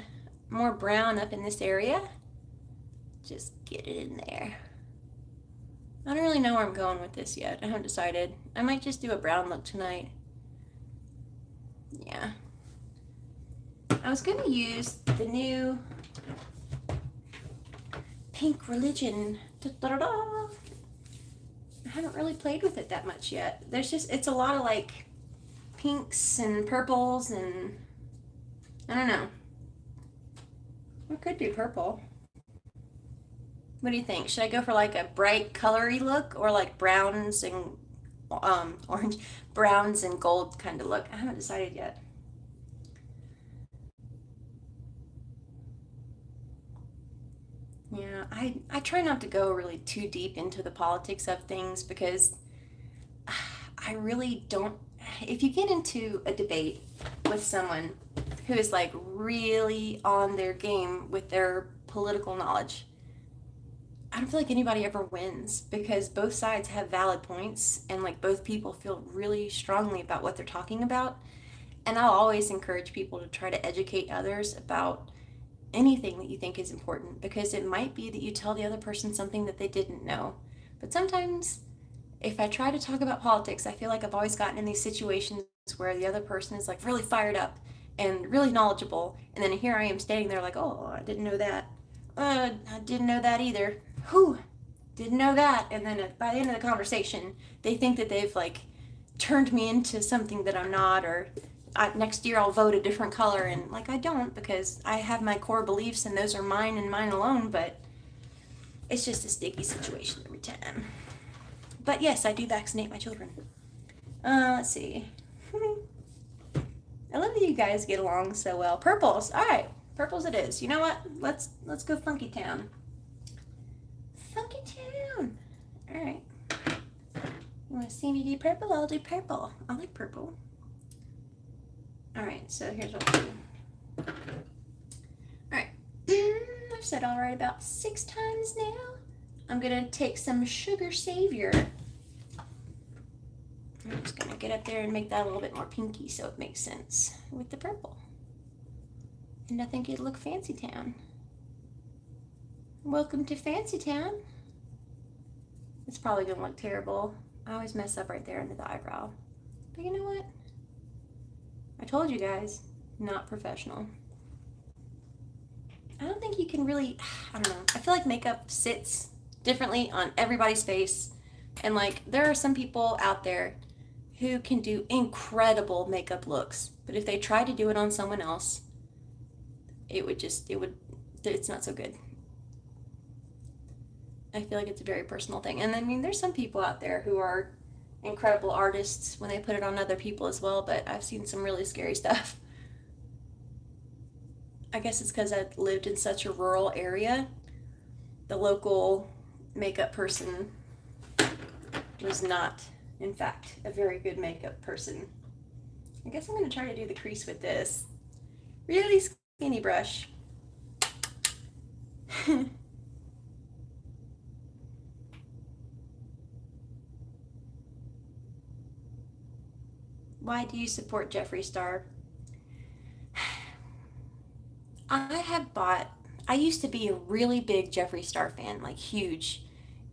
more brown up in this area. Just get it in there. I don't really know where I'm going with this yet. I haven't decided. I might just do a brown look tonight. Yeah. I was going to use the new Pink Religion. Da-da-da-da. I haven't really played with it that much yet. It's a lot of like pinks and purples and I don't know. It could be purple. What do you think? Should I go for like a bright colory look or like browns and orange, browns and gold kind of look? I haven't decided yet. Yeah, I try not to go really too deep into the politics of things because I really don't. If you get into a debate with someone who is like really on their game with their political knowledge, I don't feel like anybody ever wins because both sides have valid points and like both people feel really strongly about what they're talking about. And I'll always encourage people to try to educate others about anything that you think is important because it might be that you tell the other person something that they didn't know. But sometimes if I try to talk about politics, I feel like I've always gotten in these situations where the other person is like really fired up and really knowledgeable, and then here I am standing there like, oh, I didn't know that. I didn't know that either. Whew, didn't know that. And then by the end of the conversation, they think that they've like turned me into something that I'm not, or next year I'll vote a different color, and like I don't because I have my core beliefs and those are mine and mine alone. But it's just a sticky situation every time. But yes, I do vaccinate my children. Let's see. I love that you guys get along so well. Purples. All right, purples it is. You know what? Let's go Funky Town. Funky Town. All right. You want to see me do purple? I'll do purple. I like purple. All right. So here's what I'll do. All right. I've said all right about 6 times now. I'm gonna take some Sugar Savior. I'm just gonna get up there and make that a little bit more pinky so it makes sense with the purple. And I think it'd look Fancy Town. Welcome to Fancy Town. It's probably gonna look terrible. I always mess up right there under the eyebrow. But you know what? I told you guys, not professional. I don't think you can really, I don't know. I feel like makeup sits differently on everybody's face. And like, there are some people out there who can do incredible makeup looks. But if they try to do it on someone else, it's not so good. I feel like it's a very personal thing. And I mean, there's some people out there who are incredible artists when they put it on other people as well, but I've seen some really scary stuff. I guess it's because I lived in such a rural area. The local makeup person was not, in fact, a very good makeup person. I guess I'm going to try to do the crease with this really skinny brush. Why do you support Jeffree Star? I used to be a really big Jeffree Star fan, like huge.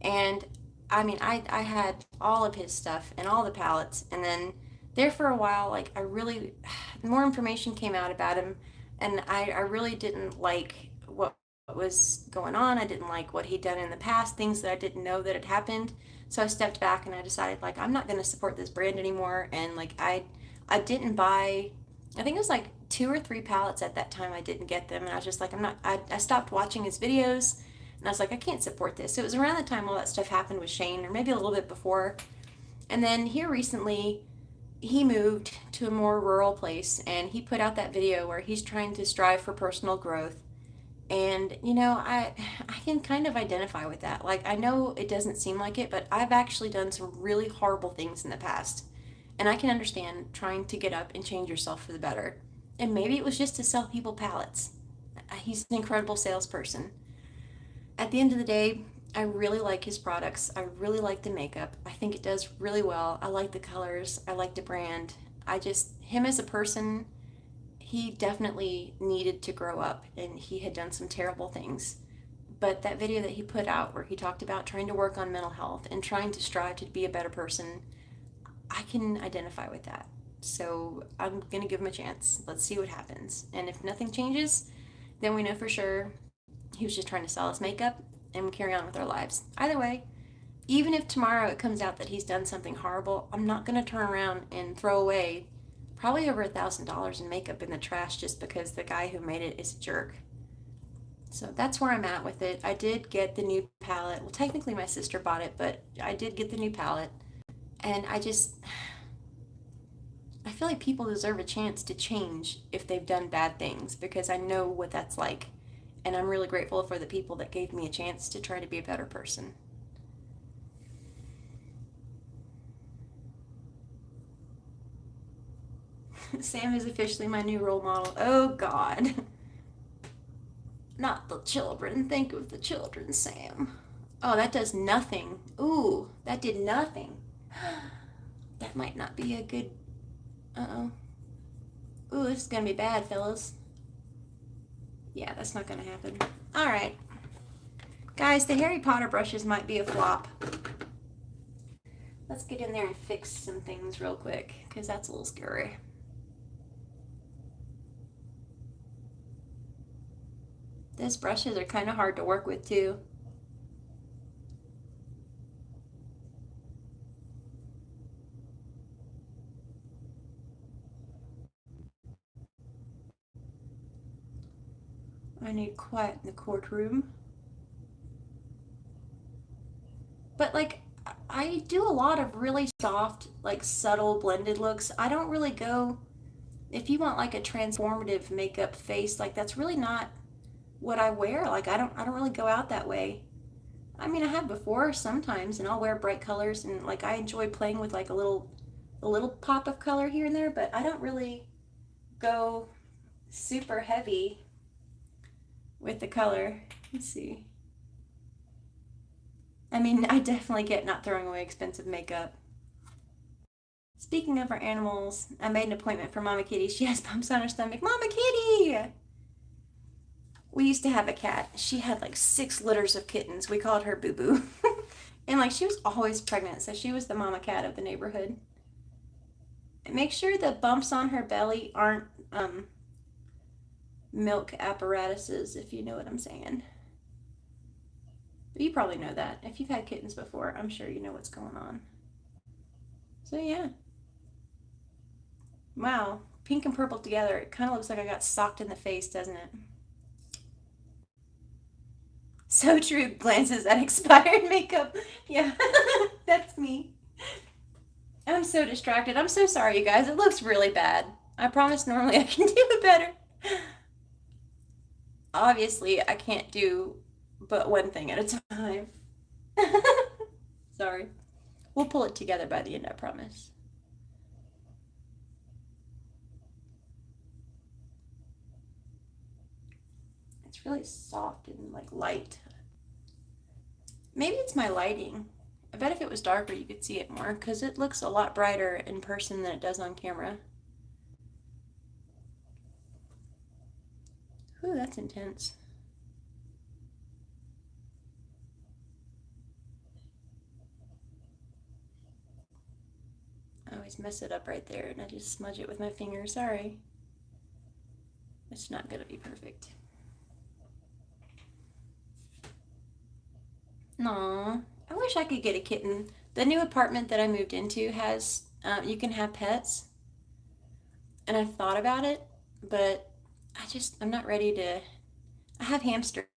And I mean, I had all of his stuff and all the palettes. And then there for a while, like I really, more information came out about him. And I really didn't like what was going on. I didn't like what he'd done in the past, things that I didn't know that had happened. So I stepped back and I decided like I'm not going to support this brand anymore. And like I didn't buy, I think it was like 2 or 3 palettes at that time. I didn't get them, and I was just like, I stopped watching his videos, and I was like, I can't support this. So it was around the time all that stuff happened with Shane, or maybe a little bit before. And then here recently, he moved to a more rural place, and he put out that video where he's trying to strive for personal growth. And I can kind of identify with that. Like I know it doesn't seem like it, but I've actually done some really horrible things in the past. And I can understand trying to get up and change yourself for the better. And maybe it was just to sell people palettes. He's an incredible salesperson. At the end of the day, I really like his products. I really like the makeup. I think it does really well. I like the colors. I like the brand. Him as a person, he definitely needed to grow up and he had done some terrible things. But that video that he put out where he talked about trying to work on mental health and trying to strive to be a better person, I can identify with that. So I'm going to give him a chance. Let's see what happens. And if nothing changes, then we know for sure he was just trying to sell us makeup and we carry on with our lives. Either way, even if tomorrow it comes out that he's done something horrible, I'm not going to turn around and throw away probably over $1,000 in makeup in the trash just because the guy who made it is a jerk. So that's where I'm at with it. I did get the new palette. Well, technically my sister bought it, but I did get the new palette. And I feel like people deserve a chance to change if they've done bad things because I know what that's like. And I'm really grateful for the people that gave me a chance to try to be a better person. Sam is officially my new role model. Oh, God. Not the children. Think of the children, Sam. Oh, that does nothing. Ooh, that did nothing. That might not be a good... Uh-oh. Ooh, this is gonna be bad, fellas. Yeah, that's not gonna happen. Alright. Guys, the Harry Potter brushes might be a flop. Let's get in there and fix some things real quick, because that's a little scary. These brushes are kind of hard to work with, too. I need quiet in the courtroom. But, like, I do a lot of really soft, like, subtle blended looks. I don't really go... If you want, like, a transformative makeup face, like, that's really not what I wear. Like, I don't really go out that way. I mean, I have before sometimes, and I'll wear bright colors, and, like, I enjoy playing with, like, a little pop of color here and there, but I don't really go super heavy with the color. Let's see. I mean, I definitely get not throwing away expensive makeup. Speaking of our animals, I made an appointment for Mama Kitty. She has bumps on her stomach. Mama Kitty! We used to have a cat. She had like 6 litters of kittens. We called her Boo Boo. And like she was always pregnant, so she was the mama cat of the neighborhood. Make sure the bumps on her belly aren't milk apparatuses, if you know what I'm saying. But you probably know that. If you've had kittens before, I'm sure you know what's going on. So yeah. Wow. Pink and purple together. It kind of looks like I got socked in the face, doesn't it? So true. Glances at expired makeup. Yeah, that's me. I'm so distracted. I'm so sorry, you guys. It looks really bad. I promise normally I can do it better. Obviously, I can't do but one thing at a time. Sorry. We'll pull it together by the end, I promise. It's really soft and like light. Maybe it's my lighting. I bet if it was darker you could see it more because it looks a lot brighter in person than it does on camera. Ooh, that's intense. I always mess it up right there and I just smudge it with my finger. Sorry. It's not gonna be perfect. Aw, I wish I could get a kitten. The new apartment that I moved into has, you can have pets. And I've thought about it, but I'm not ready to. I have hamsters,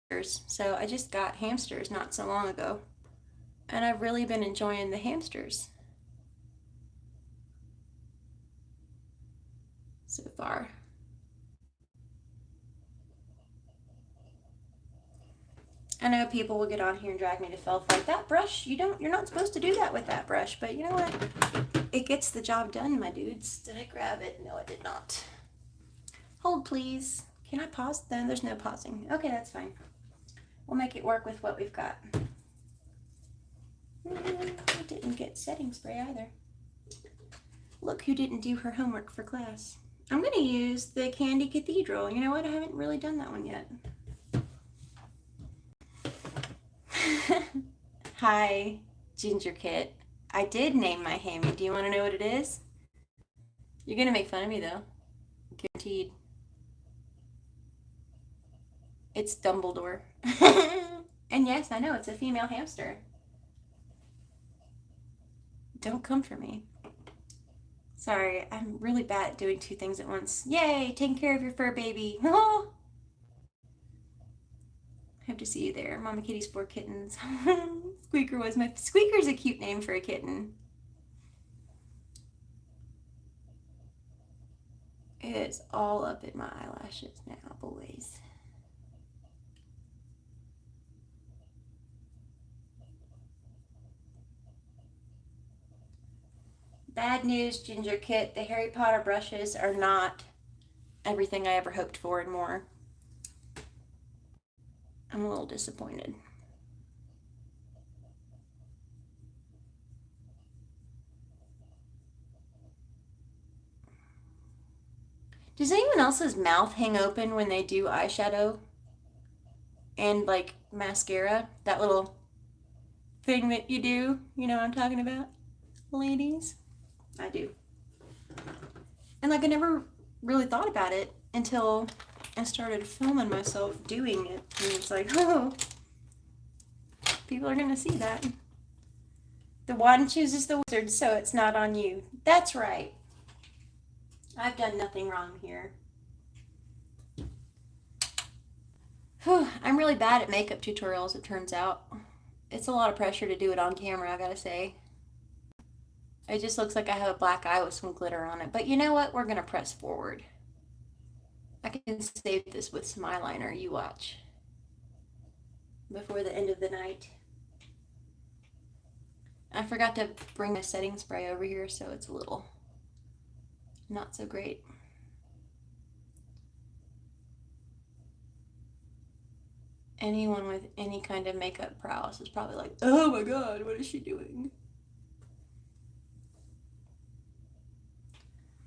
so I just got hamsters not so long ago. And I've really been enjoying the hamsters so far. I know people will get on here and drag me to filth like that brush. You're not supposed to do that with that brush, but you know what? It gets the job done, my dudes. Did I grab it? No, I did not. Hold, please. Can I pause? No, there's no pausing. Okay, that's fine. We'll make it work with what we've got. I didn't get setting spray either. Look who didn't do her homework for class. I'm going to use the Candy Cathedral. You know what? I haven't really done that one yet. Hi, Ginger Kit. I did name my hammy. Do you want to know what it is? You're going to make fun of me, though. Guaranteed. It's Dumbledore. And yes, I know, it's a female hamster. Don't come for me. Sorry, I'm really bad at doing two things at once. Yay, taking care of your fur baby. Oh! Hope to see you there. Mama Kitty's 4 kittens. Squeaker's a cute name for a kitten. It is all up in my eyelashes now, boys. Bad news, Ginger Kit. The Harry Potter brushes are not everything I ever hoped for and more. I'm a little disappointed. Does anyone else's mouth hang open when they do eyeshadow and like mascara? That little thing that you do, you know what I'm talking about, ladies? I do. And like I never really thought about it until I started filming myself doing it. And it's like, oh, people are gonna see that. The wand chooses the wizard, so it's not on you. That's right. I've done nothing wrong here. Whew, I'm really bad at makeup tutorials, it turns out. It's a lot of pressure to do it on camera, I gotta say. It just looks like I have a black eye with some glitter on it. But you know what? We're gonna press forward. I can save this with some eyeliner, you watch. Before the end of the night. I forgot to bring my setting spray over here, so it's a little not so great. Anyone with any kind of makeup prowess is probably like, oh my god, what is she doing?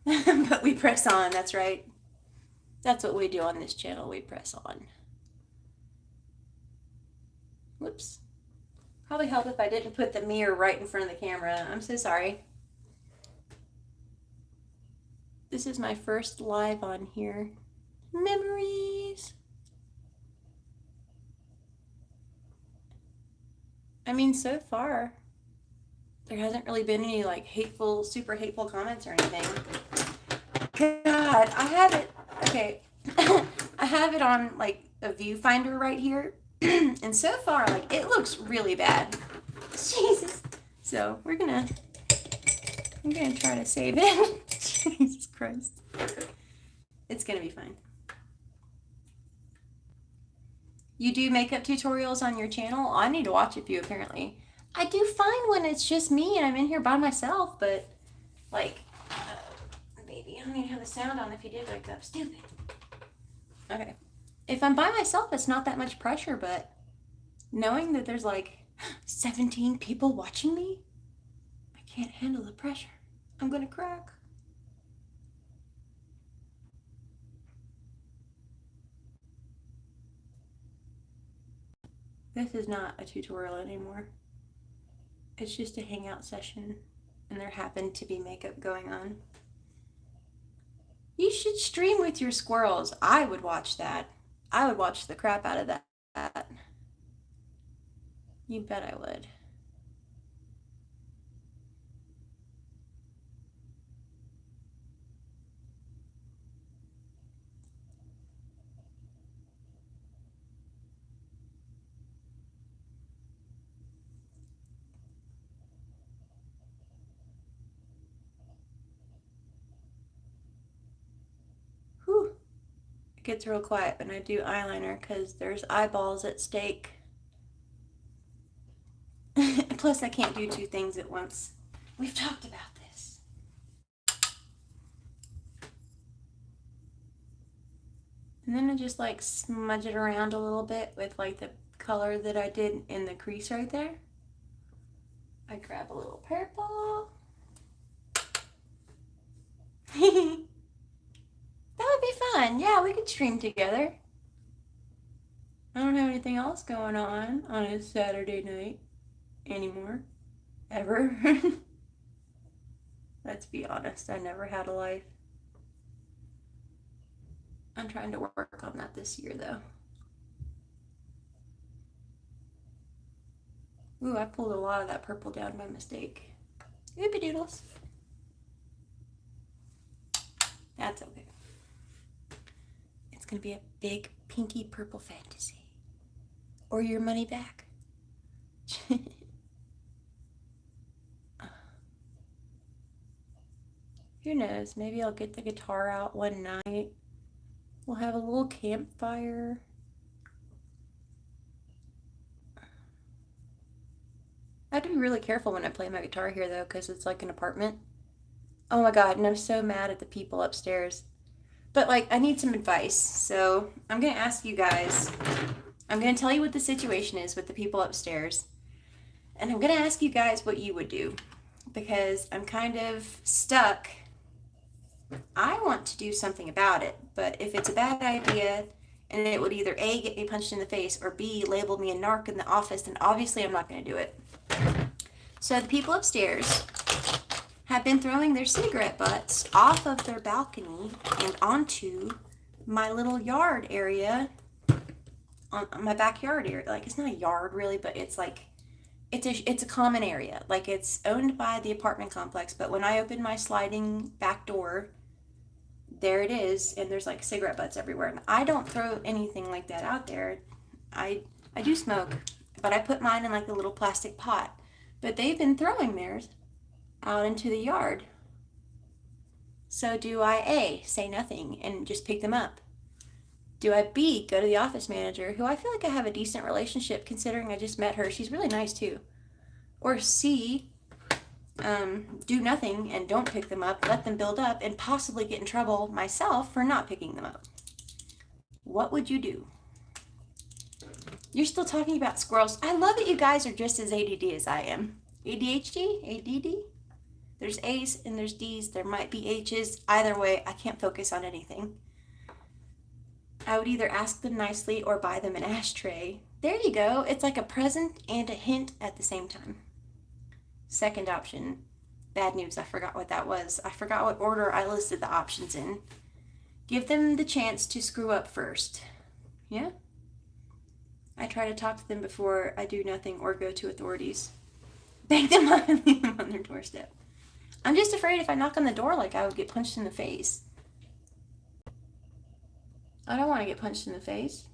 But we press on, that's right. That's what we do on this channel, we press on. Whoops. Probably help if I didn't put the mirror right in front of the camera. I'm so sorry. This is my first live on here. Memories. I mean, so far, there hasn't really been any like hateful, super hateful comments or anything. God, I have it, okay, I have it on like a viewfinder right here. And so far, like, it looks really bad. Jesus. So we're gonna I'm gonna try to save it. Jesus Christ. It's gonna be fine. You do makeup tutorials on your channel? I need to watch a few apparently. I do fine when it's just me and I'm in here by myself, but like, baby, I don't even have the sound on if you did wake up. Stupid. Okay. If I'm by myself, it's not that much pressure, but knowing that there's like 17 people watching me, I can't handle the pressure. I'm gonna crack. This is not a tutorial anymore. It's just a hangout session, and there happened to be makeup going on. You should stream with your squirrels. I would watch that. I would watch the crap out of that. You bet I would. Whew. It gets real quiet when I do eyeliner because there's eyeballs at stake. Plus, I can't do two things at once. We've talked about this. And then I just like smudge it around a little bit with like the color that I did in the crease right there. I grab a little purple. That would be fun. Yeah, we could stream together. I don't have anything else going on a Saturday night anymore. Ever. Let's be honest, I never had a life. I'm trying to work on that this year though. Ooh, I pulled a lot of that purple down by mistake. Oopie doodles. That's okay. It's gonna be a big pinky purple fantasy. Or your money back. Who knows? Maybe I'll get the guitar out one night. We'll have a little campfire. I have to be really careful when I play my guitar here though, because it's like an apartment. Oh my God, and I'm so mad at the people upstairs. But like, I need some advice. So I'm gonna ask you guys, I'm gonna tell you what the situation is with the people upstairs. And I'm gonna ask you guys what you would do. Because I'm kind of stuck. I want to do something about it, but if it's a bad idea and it would either A, get me punched in the face, or B, label me a narc in the office, then obviously I'm not going to do it. So the people upstairs have been throwing their cigarette butts off of their balcony and onto my little yard area, on my backyard area. Like, it's not a yard really, but it's like, it's a common area. Like, it's owned by the apartment complex, but when I open my sliding back door, there it is, and there's like cigarette butts everywhere. And I don't throw anything like that out there. I do smoke, but I put mine in like a little plastic pot. But they've been throwing theirs out into the yard. So do I A, say nothing and just pick them up? Do I B, go to the office manager, who I feel like I have a decent relationship considering I just met her. She's really nice too. Or C, do nothing and don't pick them up, let them build up, and possibly get in trouble myself for not picking them up. What would you do? You're still talking about squirrels. I love that you guys are just as ADD as I am. ADHD? ADD? There's A's and there's D's. There might be H's. Either way, I can't focus on anything. I would either ask them nicely or buy them an ashtray. There you go. It's like a present and a hint at the same time. Second option, bad news, I forgot what that was. I forgot what order I listed the options in. Give them the chance to screw up first. Yeah? I try to talk to them before I do nothing or go to authorities. Bang them up and leave them on their doorstep. I'm just afraid if I knock on the door, like, I would get punched in the face. I don't want to get punched in the face.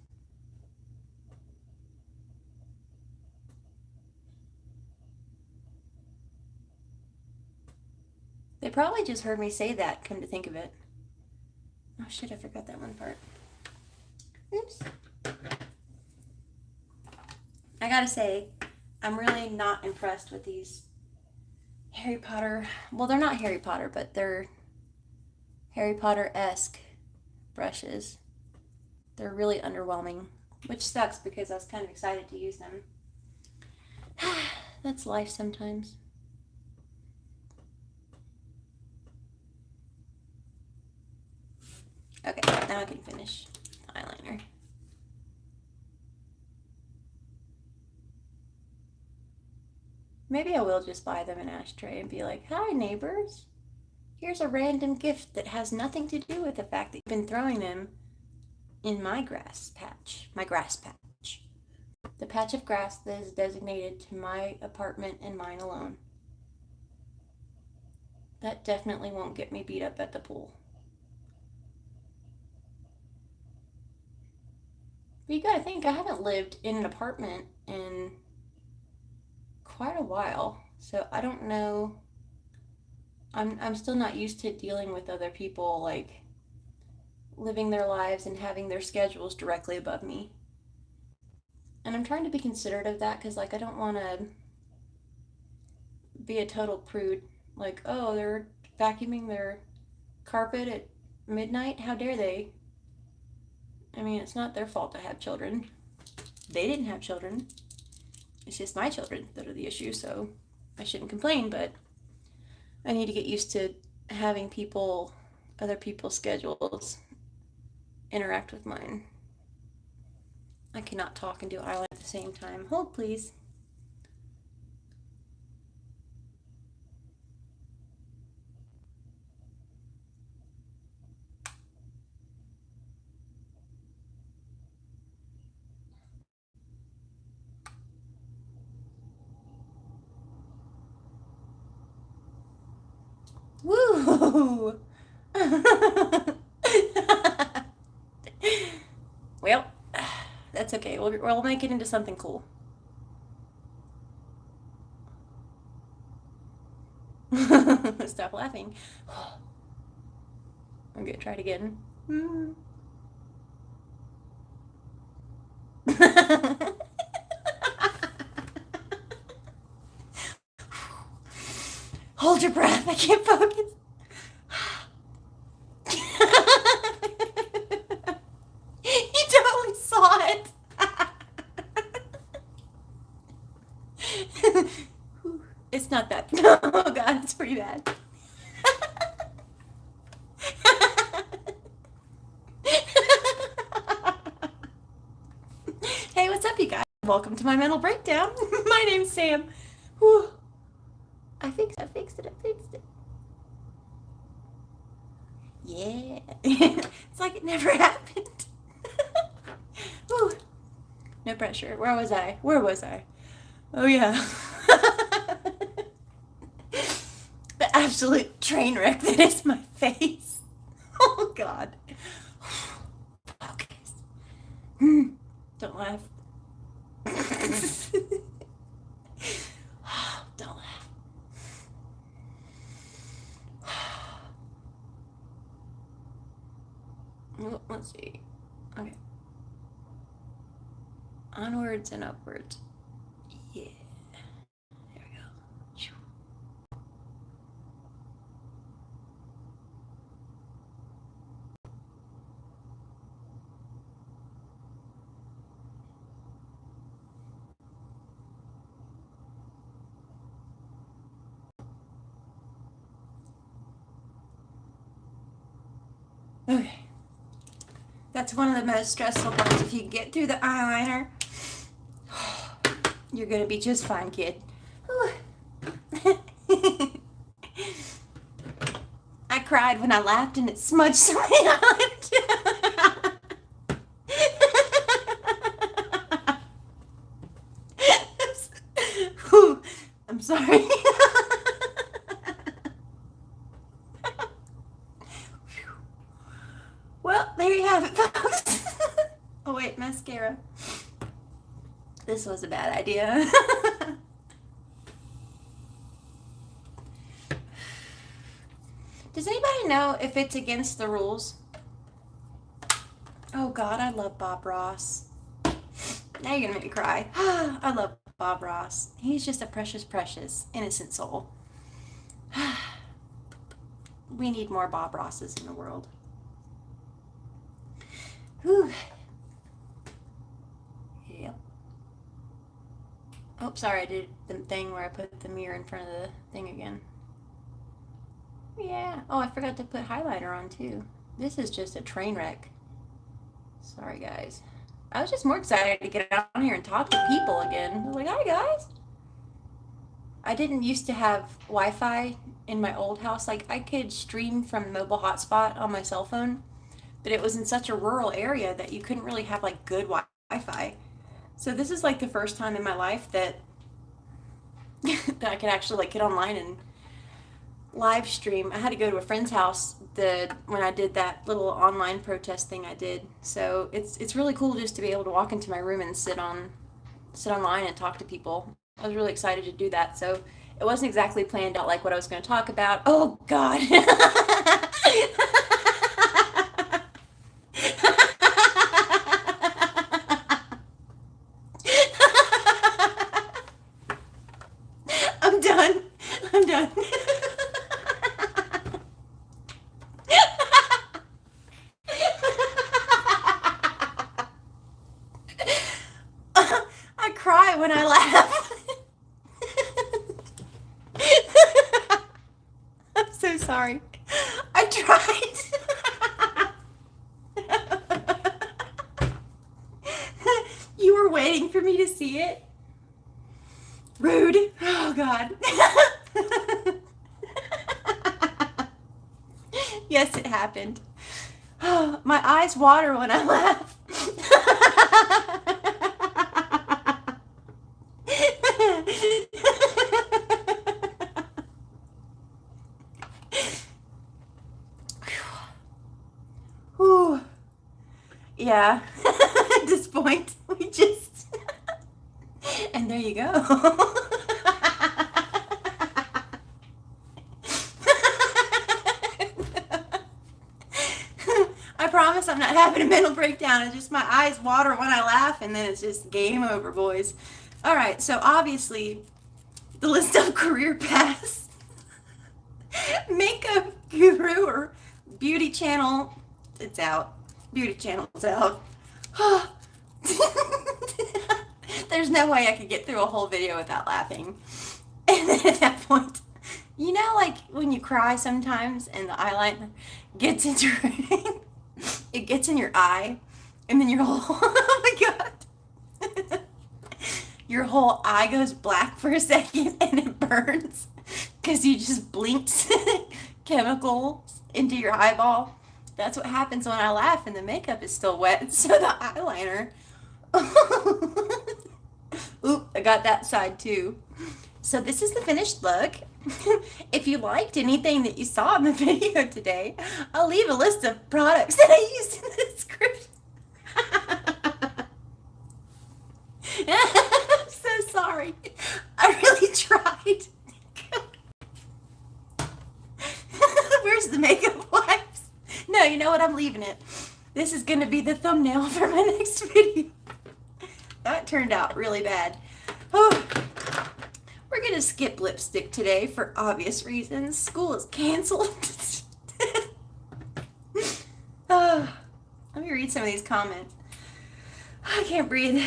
They probably just heard me say that, come to think of it. Oh shit, I forgot that one part. Oops. I gotta say, I'm really not impressed with these Harry Potter. Well, they're not Harry Potter, but they're Harry Potter-esque brushes. They're really underwhelming, which sucks because I was kind of excited to use them. That's life sometimes. Okay, now I can finish the eyeliner. Maybe I will just buy them an ashtray and be like, hi neighbors, here's a random gift that has nothing to do with the fact that you've been throwing them in my grass patch. The patch of grass that is designated to my apartment and mine alone. That definitely won't get me beat up at the pool. But you gotta think, I haven't lived in an apartment in quite a while, so I don't know. I'm still not used to dealing with other people, like living their lives and having their schedules directly above me. And I'm trying to be considerate of that because, like, I don't want to be a total prude. Like, oh, they're vacuuming their carpet at midnight? How dare they? I mean, it's not their fault to have children. They didn't have children. It's just my children that are the issue, so I shouldn't complain, but I need to get used to having other people's schedules interact with mine. I cannot talk and do eyeliner at the same time. Hold, please. Woo! Well, that's okay. We'll make it into something cool. Stop laughing. I'm gonna try it again. Hold your breath. I can't focus. You totally saw it. It's not that. Oh god, it's pretty bad. Hey, what's up, you guys? Welcome to my mental breakdown. My name's Sam. Whew. I fixed it. Yeah. It's like it never happened. Whew. No pressure. Where was I? Oh, yeah. The absolute train wreck that is my face. Oh, God. Focus. Don't laugh. Don't laugh. Let's see. Okay. Onwards and upwards. Yeah. There we go. Okay. That's one of the most stressful parts. If you get through the eyeliner, you're gonna be just fine, kid. I cried when I laughed and it smudged some of the eyeliner. I'm sorry. Well, there you have it, folks. Oh wait, mascara. This was a bad idea. Does anybody know if it's against the rules? Oh God, I love Bob Ross. Now you're gonna make me cry. I love Bob Ross. He's just a precious, precious, innocent soul. We need more Bob Rosses in the world. Whew. Yep. Oh, sorry, I did the thing where I put the mirror in front of the thing again. Yeah. Oh, I forgot to put highlighter on too. This is just a train wreck. Sorry, guys. I was just more excited to get out here and talk to people again. I was like, hi, guys. I didn't used to have Wi-Fi in my old house. Like, I could stream from mobile hotspot on my cell phone, but it was in such a rural area that you couldn't really have, like, good Wi-Fi. So this is, like, the first time in my life that that I could actually, like, get online and live stream. I had to go to a friend's house when I did that little online protest thing I did. So it's really cool just to be able to walk into my room and sit online and talk to people. I was really excited to do that. So it wasn't exactly planned out like what I was going to talk about. Oh God. I'm done. I'm done. I cry when I laugh. I'm so sorry. I tried. You were waiting for me to see it? Rude. Oh, God. Yes, it happened. My eyes water when I laugh. Whew. Yeah. At this point, we just... And there you go. I promise I'm not having a mental breakdown. It's just my eyes water when I laugh, and then it's just game over, boys. All right, so obviously, the list of career paths. Makeup guru or beauty channel, it's out. Beauty channel's out. There's no way I could get through a whole video without laughing. And then at that point, you know, like when you cry sometimes and the eyeliner gets into it gets in your eye, and then your whole oh my God, your whole eye goes black for a second and it burns because you just blinked chemicals into your eyeball. That's what happens when I laugh and the makeup is still wet, so the eyeliner. Oop, I got that side too. So this is the finished look. If you liked anything that you saw in the video today, I'll leave a list of products that I used in the description. I'm so sorry. I really tried. Where's the makeup wipes? No, you know what? I'm leaving it. This is going to be the thumbnail for my next video. That turned out really bad. Oh, we're going to skip lipstick today for obvious reasons. School is canceled. Oh, let me read some of these comments. I can't breathe.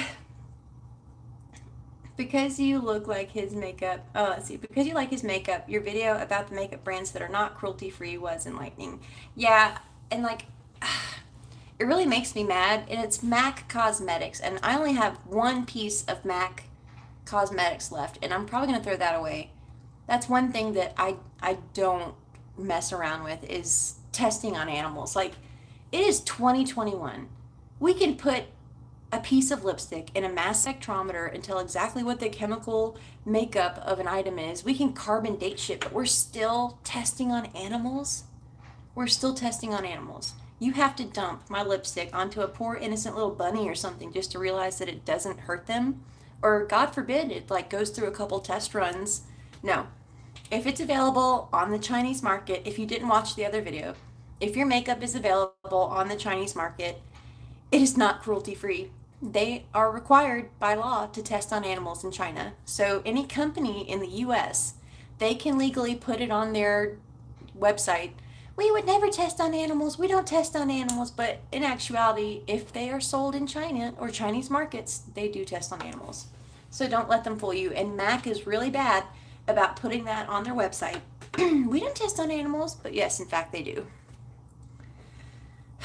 Because you look like his makeup. Oh, let's see. Because you like his makeup, your video about the makeup brands that are not cruelty-free was enlightening. Yeah, and like, it really makes me mad. And it's MAC Cosmetics, and I only have one piece of MAC Cosmetics left, and I'm probably gonna throw that away. That's one thing that I don't mess around with is testing on animals. Like, it is 2021. We can put a piece of lipstick in a mass spectrometer and tell exactly what the chemical makeup of an item is. We can carbon date shit, but we're still testing on animals. We're still testing on animals. You have to dump my lipstick onto a poor innocent little bunny or something just to realize that it doesn't hurt them. Or God forbid it like goes through a couple test runs. No. If it's available on the Chinese market, if you didn't watch the other video, if your makeup is available on the Chinese market, it is not cruelty free. They are required by law to test on animals in China. So any company in the US, they can legally put it on their website. We would never test on animals. We don't test on animals. But in actuality, if they are sold in China or Chinese markets, they do test on animals. So don't let them fool you. And MAC is really bad about putting that on their website. We don't test on animals, but yes, in fact, they do.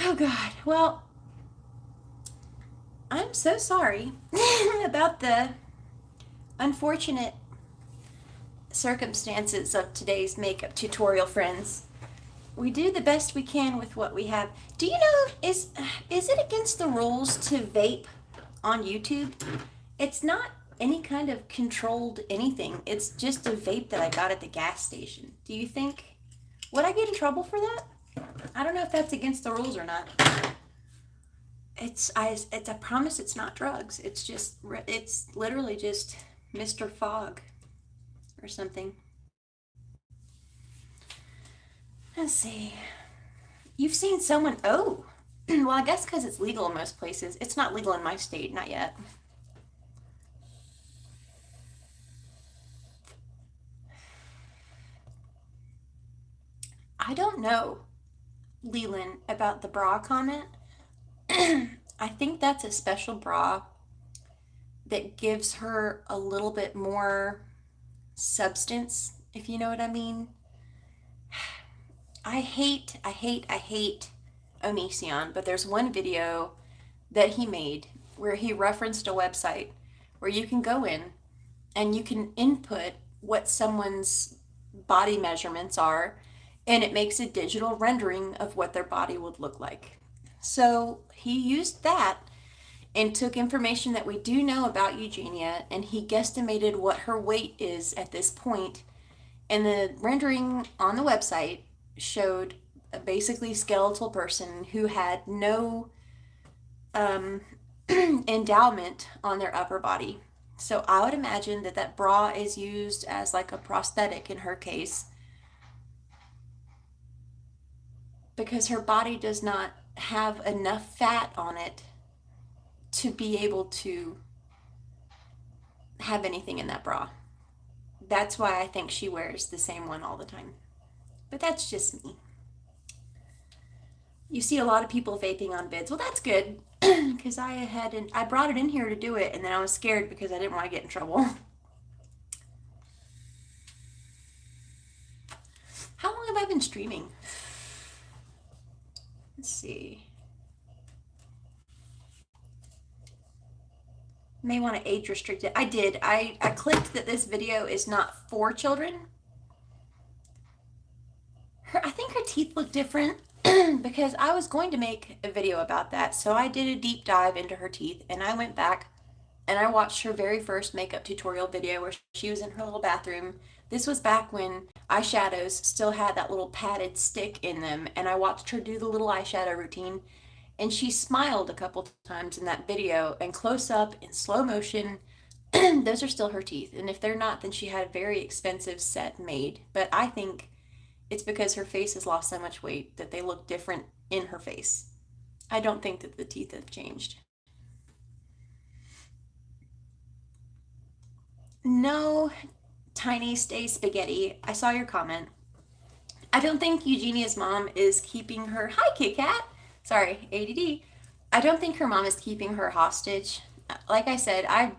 Oh, God. Well, I'm so sorry about the unfortunate circumstances of today's makeup tutorial, friends. We do the best we can with what we have. Do you know, is it against the rules to vape on YouTube? It's not any kind of controlled anything. It's just a vape that I got at the gas station. Do you think, would I get in trouble for that? I don't know if that's against the rules or not. I promise it's not drugs. It's literally just Mr. Fogg or something. Let's see. You've seen someone, oh, well, I guess because it's legal in most places. It's not legal in my state, not yet. I don't know, Leland, about the bra comment. I think that's a special bra that gives her a little bit more substance, if you know what I mean. I hate Onision, but there's one video that he made where he referenced a website where you can go in and you can input what someone's body measurements are, and it makes a digital rendering of what their body would look like. So he used that and took information that we do know about Eugenia, and he guesstimated what her weight is at this point. And the rendering on the website showed a basically skeletal person who had no endowment on their upper body. So I would imagine that that bra is used as like a prosthetic in her case, because her body does not have enough fat on it to be able to have anything in that bra. That's why I think she wears the same one all the time. But that's just me. You see a lot of people vaping on vids. Well, that's good, because I brought it in here to do it, and then I was scared because I didn't want to get in trouble. How long have I been streaming? Let's see. May want to age restrict it. I did. I clicked that this video is not for children. I think her teeth look different because I was going to make a video about that. So I did a deep dive into her teeth, and I went back and I watched her very first makeup tutorial video where she was in her little bathroom. This was back when eyeshadows still had that little padded stick in them, and I watched her do the little eyeshadow routine, and she smiled a couple times in that video, and close up in slow motion, those are still her teeth. And if they're not, then she had a very expensive set made. But I think it's because her face has lost so much weight that they look different in her face. I don't think that the teeth have changed. No, Tiny Stay Spaghetti, I saw your comment. I don't think Eugenia's mom is keeping her, hi Kit Kat, sorry, ADD. I don't think her mom is keeping her hostage. Like I said, and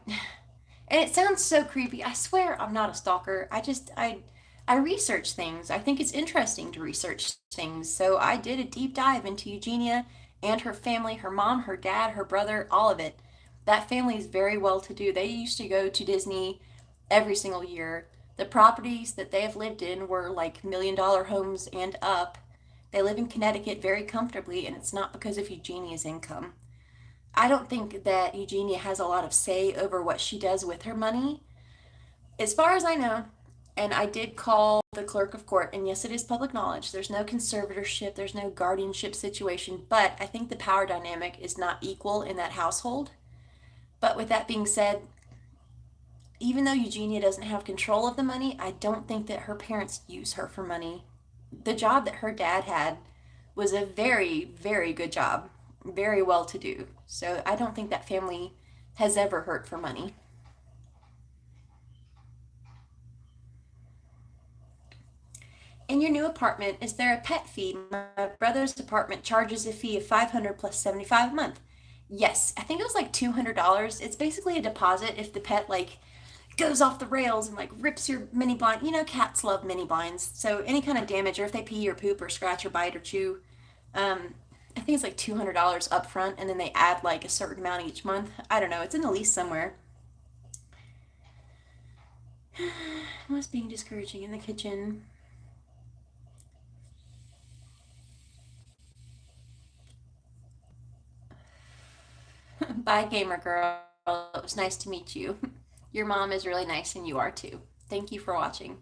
it sounds so creepy. I swear I'm not a stalker. I research things. I think it's interesting to research things. So I did a deep dive into Eugenia and her family, her mom, her dad, her brother, all of it. That family is very well to do. They used to go to Disney every single year. The properties that they have lived in were like $1 million homes and up. They live in Connecticut very comfortably, and it's not because of Eugenia's income. I don't think that Eugenia has a lot of say over what she does with her money. As far as I know, and I did call the clerk of court, and yes, it is public knowledge, there's no conservatorship, there's no guardianship situation, but I think the power dynamic is not equal in that household. But with that being said, even though Eugenia doesn't have control of the money, I don't think that her parents use her for money. The job that her dad had was a very, very good job, very well to do. So I don't think that family has ever hurt for money. In your new apartment, is there a pet fee? My brother's apartment charges a fee of 500 plus 75 a month. Yes, I think it was like $200. It's basically a deposit if the pet like goes off the rails and like rips your mini blind. You know, cats love mini blinds. So any kind of damage, or if they pee or poop or scratch or bite or chew, um, I think it's like $200 up front, and then they add like a certain amount each month. I don't know. It's in the lease somewhere. What's being discouraging in the kitchen? Bye, gamer girl. It was nice to meet you. Your mom is really nice, and you are too. Thank you for watching.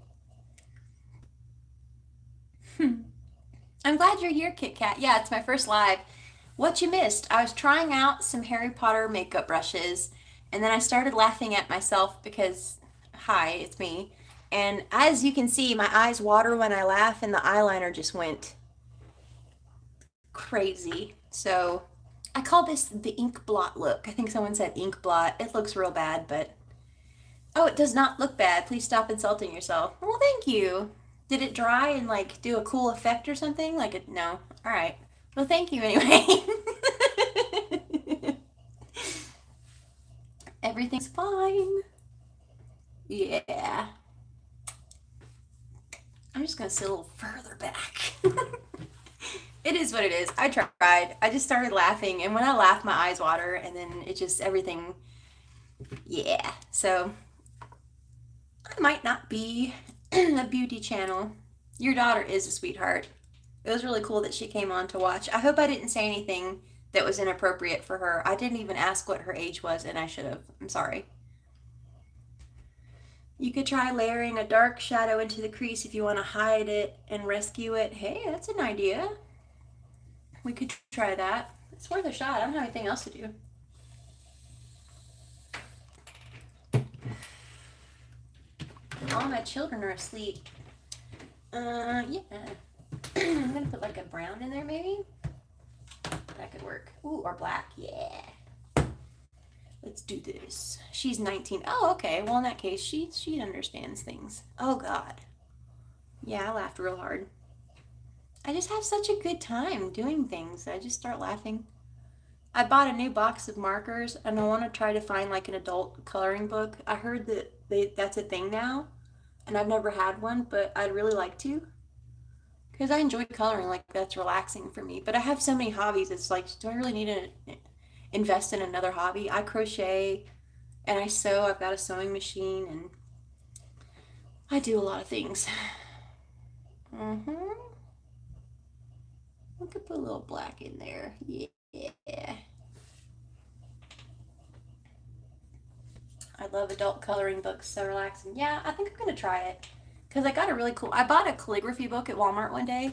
I'm glad you're here, Kit Kat. Yeah, it's my first live. What you missed, I was trying out some Harry Potter makeup brushes, and then I started laughing at myself because, hi, it's me. And as you can see, my eyes water when I laugh, and the eyeliner just went crazy. So I call this the ink blot look. I think someone said ink blot. It looks real bad, but oh, it does not look bad. Please stop insulting yourself. Well, thank you. Did it dry and like do a cool effect or something? Like it? No. All right. Well, thank you anyway. Everything's fine. Yeah. I'm just gonna sit a little further back. It is what it is. I tried. I just started laughing, and when I laugh, my eyes water, and then it just everything. Yeah. So I might not be a beauty channel. Your daughter is a sweetheart. It was really cool that she came on to watch. I hope I didn't say anything that was inappropriate for her. I didn't even ask what her age was, and I should have. I'm sorry. You could try layering a dark shadow into the crease if you want to hide it and rescue it. Hey, that's an idea. We could try that. It's worth a shot. I don't have anything else to do. All my children are asleep. Yeah. I'm gonna put like a brown in there maybe. That could work. Ooh, or black. Yeah. Let's do this. She's 19. Oh, okay. Well, in that case, she understands things. Oh God. Yeah, I laughed real hard. I just have such a good time doing things. I just start laughing. I bought a new box of markers, and I want to try to find like an adult coloring book. I heard that that's a thing now, and I've never had one, but I'd really like to because I enjoy coloring. Like that's relaxing for me. But I have so many hobbies. It's like, do I really need to invest in another hobby? I crochet and I sew. I've got a sewing machine, and I do a lot of things. Mm-hmm. We could put a little black in there. Yeah. I love adult coloring books. So relaxing. Yeah, I think I'm gonna try it because I got a really cool. I bought a calligraphy book at Walmart one day,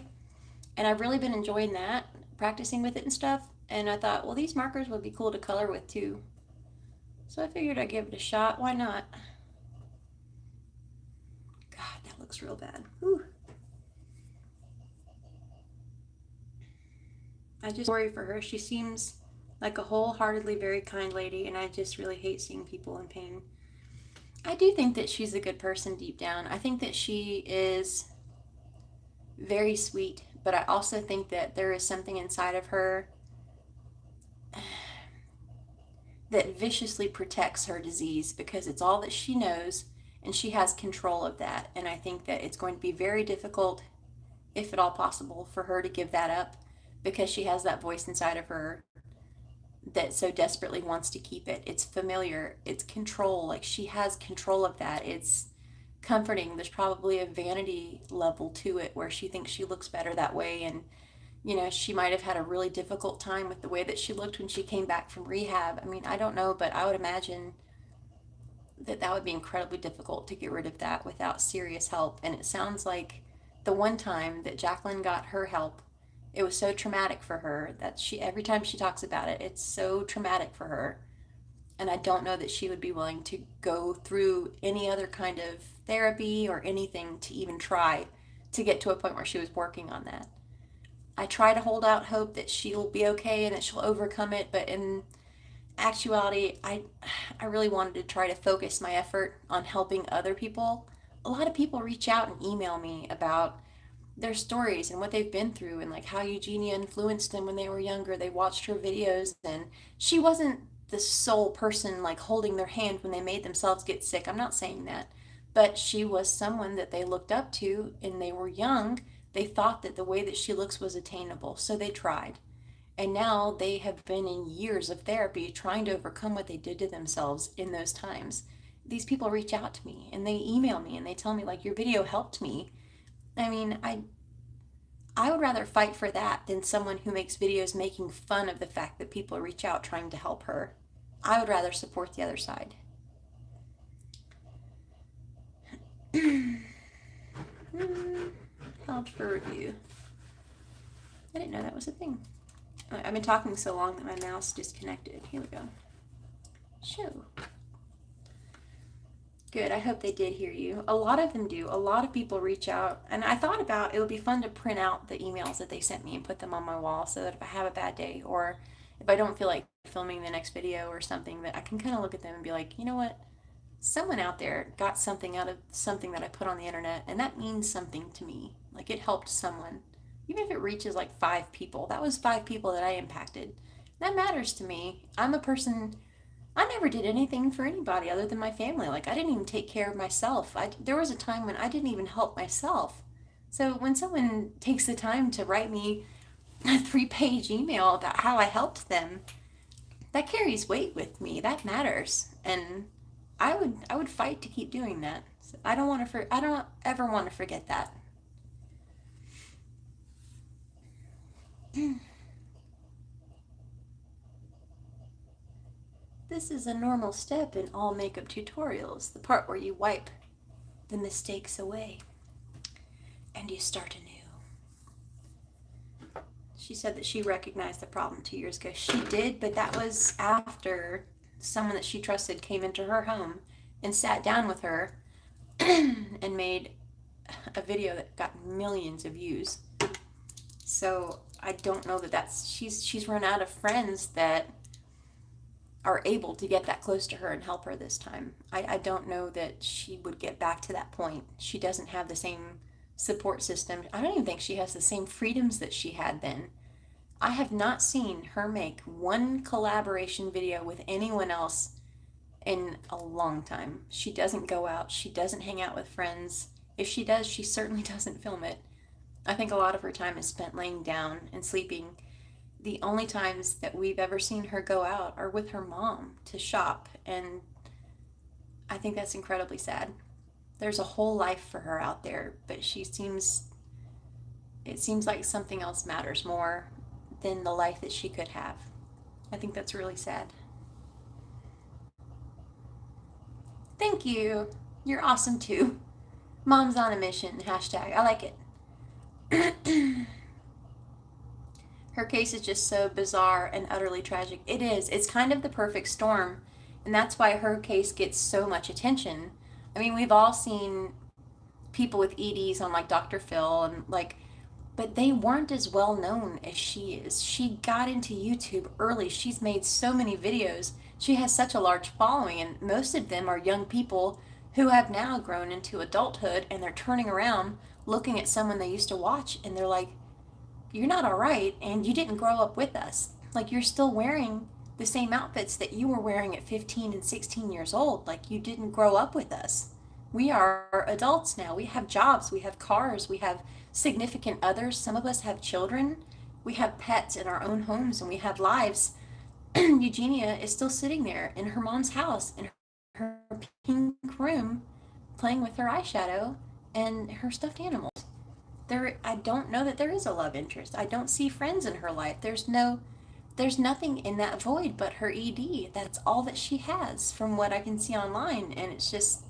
and I've really been enjoying that, practicing with it and stuff. And I thought, well, these markers would be cool to color with too. So I figured I'd give it a shot. Why not? God, that looks real bad. Whew. I just worry for her. She seems like a wholeheartedly very kind lady, and I just really hate seeing people in pain. I do think that she's a good person deep down. I think that she is very sweet, but I also think that there is something inside of her that viciously protects her disease because it's all that she knows and she has control of that. And I think that it's going to be very difficult, if at all possible, for her to give that up because she has that voice inside of her that so desperately wants to keep it. It's familiar, it's control. Like she has control of that. It's comforting. There's probably a vanity level to it where she thinks she looks better that way. And, you know, she might have had a really difficult time with the way that she looked when she came back from rehab. I mean, I don't know, but I would imagine that that would be incredibly difficult to get rid of that without serious help. And it sounds like the one time that Jacqueline got her help, it was so traumatic for her that she every time she talks about it, it's so traumatic for her. And I don't know that she would be willing to go through any other kind of therapy or anything to even try to get to a point where she was working on that. I try to hold out hope that she'll be okay and that she'll overcome it, but in actuality, I really wanted to try to focus my effort on helping other people. A lot of people reach out and email me about their stories and what they've been through and like how Eugenia influenced them when they were younger. They watched her videos and she wasn't the sole person like holding their hand when they made themselves get sick. I'm not saying that. But she was someone that they looked up to and they were young. They thought that the way that she looks was attainable, so they tried. And now they have been in years of therapy trying to overcome what they did to themselves in those times. These people reach out to me and they email me and they tell me like your video helped me. I mean, I would rather fight for that than someone who makes videos making fun of the fact that people reach out trying to help her. I would rather support the other side. Held for review. I didn't know that was a thing. I've been talking so long that my mouse disconnected. Here we go. Show. Good. I hope they did hear you. A lot of them do. A lot of people reach out. And I thought about it would be fun to print out the emails that they sent me and put them on my wall so that if I have a bad day or if I don't feel like filming the next video or something, that I can kind of look at them and be like, you know what? Someone out there got something out of something that I put on the internet, and that means something to me. Like it helped someone. Even if it reaches like 5 people, that was 5 people that I impacted. That matters to me. I'm a person, I never did anything for anybody other than my family. Like I didn't even take care of myself. There was a time when I didn't even help myself. So when someone takes the time to write me a 3-page email about how I helped them, that carries weight with me. That matters. And I would fight to keep doing that. So I don't ever want to forget that. This is a normal step in all makeup tutorials, the part where you wipe the mistakes away and you start anew. She said that she recognized the problem 2 years ago. She did, but that was after someone that she trusted came into her home and sat down with her and made a video that got millions of views. So I don't know that she's run out of friends that are able to get that close to her and help her this time. I don't know that she would get back to that point. She doesn't have the same support system. I don't even think she has the same freedoms that she had then. I have not seen her make one collaboration video with anyone else in a long time. She doesn't go out. She doesn't hang out with friends. If she does, she certainly doesn't film it. I think a lot of her time is spent laying down and sleeping. The only times that we've ever seen her go out are with her mom to shop, and I think that's incredibly sad. There's a whole life for her out there, but it seems like something else matters more than the life that she could have. I think that's really sad. Thank you. You're awesome too. Mom's on a mission, hashtag. I like it. Her case is just so bizarre and utterly tragic. It is. It's kind of the perfect storm, and that's why her case gets so much attention. I mean, we've all seen people with EDs on like Dr. Phil and like, but they weren't as well known as she is. She got into YouTube early. She's made so many videos. She has such a large following, and most of them are young people who have now grown into adulthood, and they're turning around looking at someone they used to watch and they're like, you're not all right, and you didn't grow up with us. Like, you're still wearing the same outfits that you were wearing at 15 and 16 years old. Like, you didn't grow up with us. We are adults now. We have jobs, we have cars, we have significant others. Some of us have children. We have pets in our own homes, and we have lives. Eugenia is still sitting there in her mom's house in her pink room playing with her eyeshadow and her stuffed animals. I don't know that there is a love interest. I don't see friends in her life. There's nothing in that void but her ED. That's all that she has from what I can see online, and it's just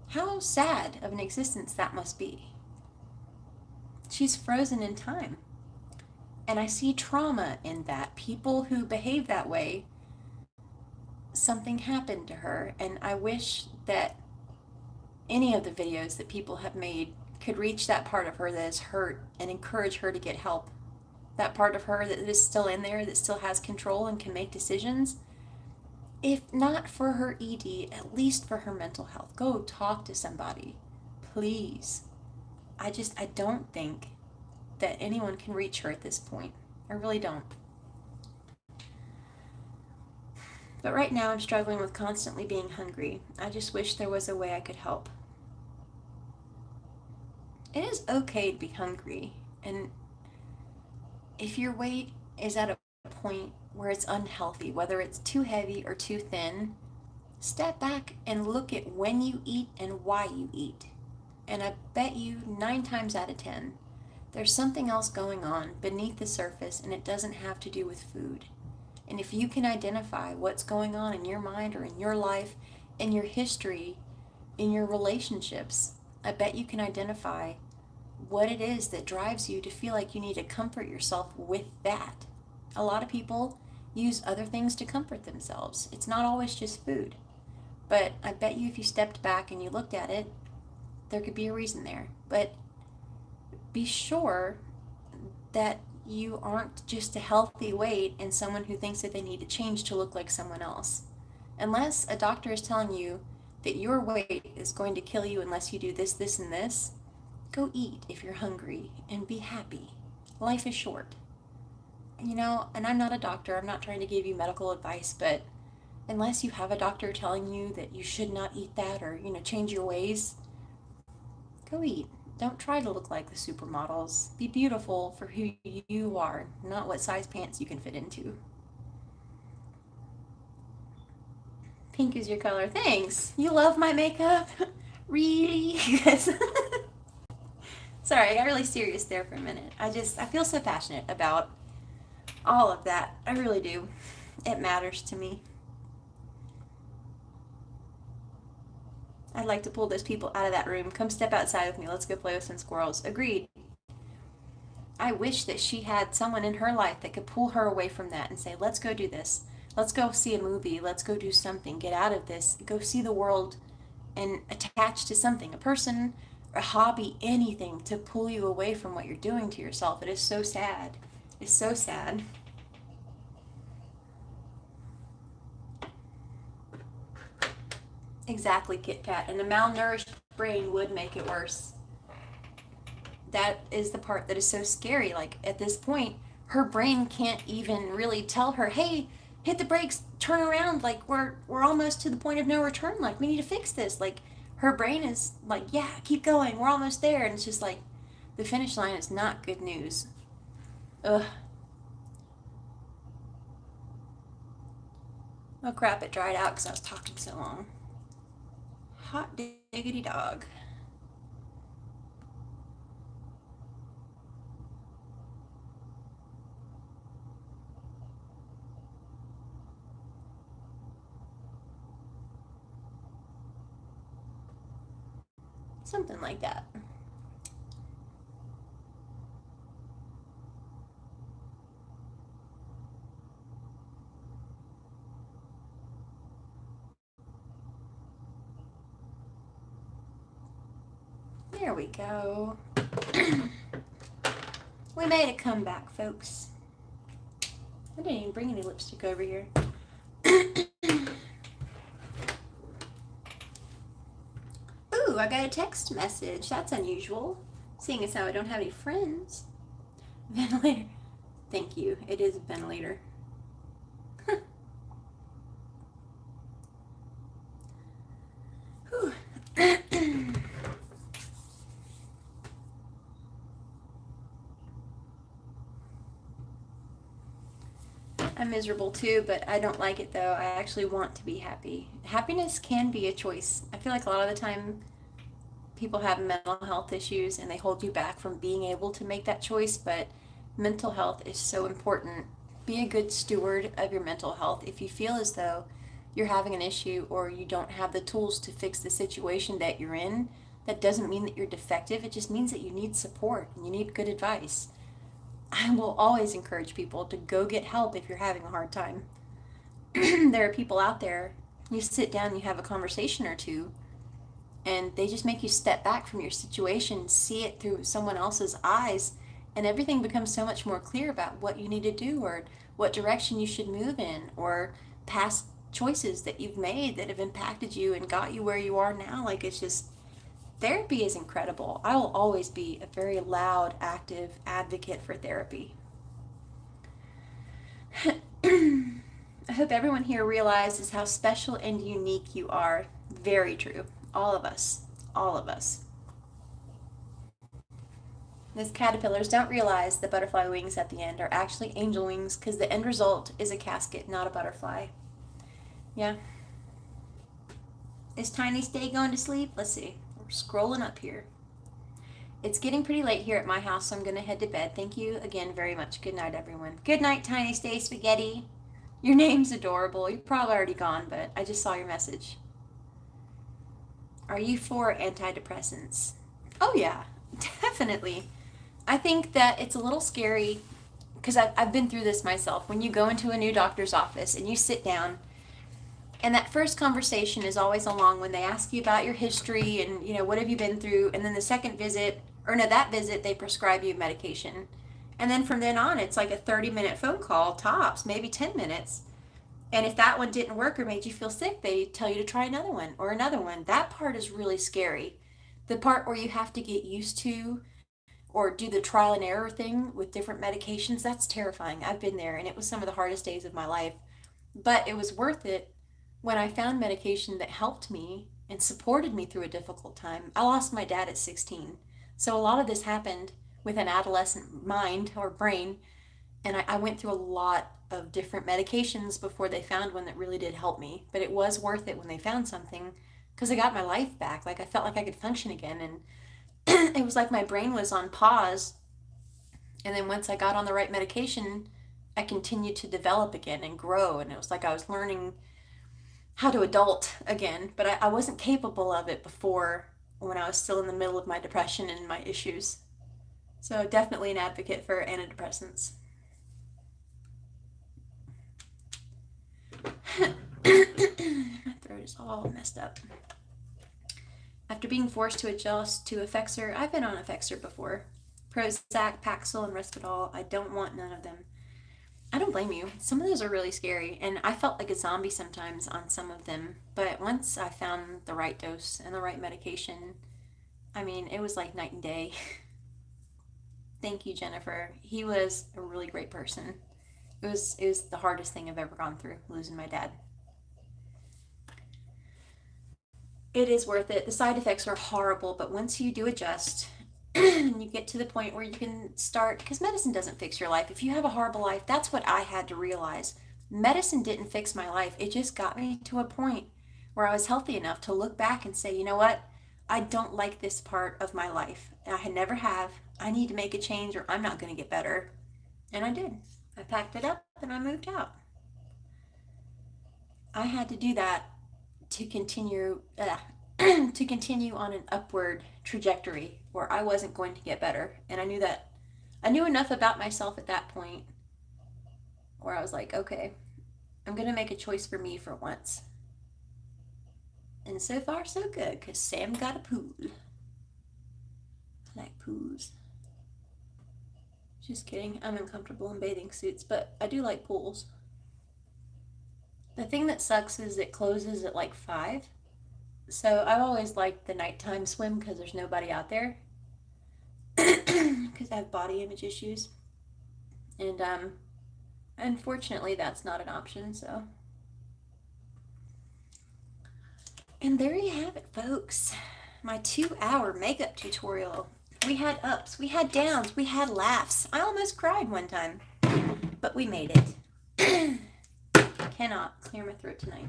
how sad of an existence that must be. She's frozen in time. And I see trauma in that. People who behave that way something happened to her, and I wish that any of the videos that people have made could reach that part of her that is hurt and encourage her to get help. That part of her that is still in there, that still has control and can make decisions. If not for her ED, at least for her mental health. Go talk to somebody, please. I don't think that anyone can reach her at this point. I really don't. But right now I'm struggling with constantly being hungry. I just wish there was a way I could help. It is okay to be hungry, and if your weight is at a point where it's unhealthy, whether it's too heavy or too thin, step back and look at when you eat and why you eat. And I bet you 9 times out of 10, there's something else going on beneath the surface, and it doesn't have to do with food. And if you can identify what's going on in your mind or in your life, in your history, in your relationships, I bet you can identify what it is that drives you to feel like you need to comfort yourself with that. A lot of people use other things to comfort themselves. It's not always just food. But I bet you if you stepped back and you looked at it, there could be a reason there. But be sure that you aren't just a healthy weight and someone who thinks that they need to change to look like someone else. Unless a doctor is telling you that your weight is going to kill you unless you do this, this, and this, go eat if you're hungry and be happy. Life is short. And I'm not a doctor, I'm not trying to give you medical advice, but unless you have a doctor telling you that you should not eat that or, change your ways, go eat. Don't try to look like the supermodels. Be beautiful for who you are, not what size pants you can fit into. Pink is your color. Thanks. You love my makeup? Really? Sorry, I got really serious there for a minute. I feel so passionate about all of that. I really do. It matters to me. I'd like to pull those people out of that room. Come step outside with me. Let's go play with some squirrels. Agreed. I wish that she had someone in her life that could pull her away from that and say, let's go do this. Let's go see a movie. Let's go do something. Get out of this. Go see the world and attach to something, a person, a hobby, anything to pull you away from what you're doing to yourself. It is so sad. It's so sad. Exactly, Kit Kat. And a malnourished brain would make it worse. That is the part that is so scary. Like, at this point, her brain can't even really tell her, hey, hit the brakes, turn around. Like, we're almost to the point of no return. Like, we need to fix this. Like, her brain is like, yeah, keep going. We're almost there. And it's just like, the finish line is not good news. Ugh. Oh crap, it dried out because I was talking so long. Hot diggity dog. Something like that. There we go. We made a comeback, folks. I didn't even bring any lipstick over here. Ooh, I got a text message. That's unusual, seeing as how I don't have any friends. Ventilator. Thank you. It is a ventilator. I'm miserable too, but I don't like it though. I actually want to be happy. Happiness can be a choice. I feel like a lot of the time people have mental health issues and they hold you back from being able to make that choice, but mental health is so important. Be a good steward of your mental health. If you feel as though you're having an issue or you don't have the tools to fix the situation that you're in, that doesn't mean that you're defective. It just means that you need support and you need good advice. I will always encourage people to go get help if you're having a hard time. there are people out there, you sit down, you have a conversation or two, and they just make you step back from your situation, see it through someone else's eyes, and everything becomes so much more clear about what you need to do or what direction you should move in or past choices that you've made that have impacted you and got you where you are now. Like, it's just, therapy is incredible. I will always be a very loud, active advocate for therapy. I hope everyone here realizes how special and unique you are. Very true. All of us. All of us. Those caterpillars don't realize the butterfly wings at the end are actually angel wings because the end result is a casket, not a butterfly. Yeah. Is Tiny Stay going to sleep? Let's see. We're scrolling up here. It's getting pretty late here at my house, so I'm going to head to bed. Thank you again very much. Good night, everyone. Good night, Tiny Stay Spaghetti. Your name's adorable. You're probably already gone, but I just saw your message. Are you for antidepressants? Oh, yeah, definitely. I think that it's a little scary because I've been through this myself. When you go into a new doctor's office and you sit down, and that first conversation is always along when they ask you about your history and, what have you been through? And then the second visit, or no, that visit, they prescribe you medication. And then from then on, it's like a 30-minute phone call, tops, maybe 10 minutes. And if that one didn't work or made you feel sick, they tell you to try another one or another one. That part is really scary. The part where you have to get used to or do the trial and error thing with different medications, that's terrifying. I've been there, and it was some of the hardest days of my life. But it was worth it when I found medication that helped me and supported me through a difficult time. I lost my dad at 16. So a lot of this happened with an adolescent mind or brain, and I went through a lot of different medications before they found one that really did help me. But it was worth it when they found something because I got my life back. Like, I felt like I could function again, and it was like my brain was on pause. And then once I got on the right medication, I continued to develop again and grow. And it was like I was learning how to adult again, but I wasn't capable of it before when I was still in the middle of my depression and my issues. So definitely an advocate for antidepressants. My throat is all messed up. After being forced to adjust to Effexor, I've been on Effexor before. Prozac, Paxil, and Risperdal. I don't want none of them. I don't blame you. Some of those are really scary, and I felt like a zombie sometimes on some of them. But once I found the right dose and the right medication, I mean, it was like night and day. Thank you, Jennifer. He was a really great person. It was the hardest thing I've ever gone through, losing my dad. It is worth it. The side effects are horrible, but once you do adjust, and you get to the point where you can start, because medicine doesn't fix your life. If you have a horrible life, that's what I had to realize. Medicine didn't fix my life. It just got me to a point where I was healthy enough to look back and say, you know what? I don't like this part of my life. I never have. I need to make a change or I'm not going to get better. And I did. I packed it up and I moved out. I had to do that to continue to continue on an upward trajectory where I wasn't going to get better. And I knew that. I knew enough about myself at that point where I was like, okay, I'm going to make a choice for me for once. And so far, so good, because Sam got a pool. I like pools. Just kidding. I'm uncomfortable in bathing suits, but I do like pools. The thing that sucks is it closes at like 5. So I've always liked the nighttime swim because there's nobody out there. Because I have body image issues. And unfortunately, that's not an option, so. And there you have it, folks. My 2-hour makeup tutorial. We had ups, we had downs, we had laughs. I almost cried one time, but we made it. Cannot clear my throat tonight.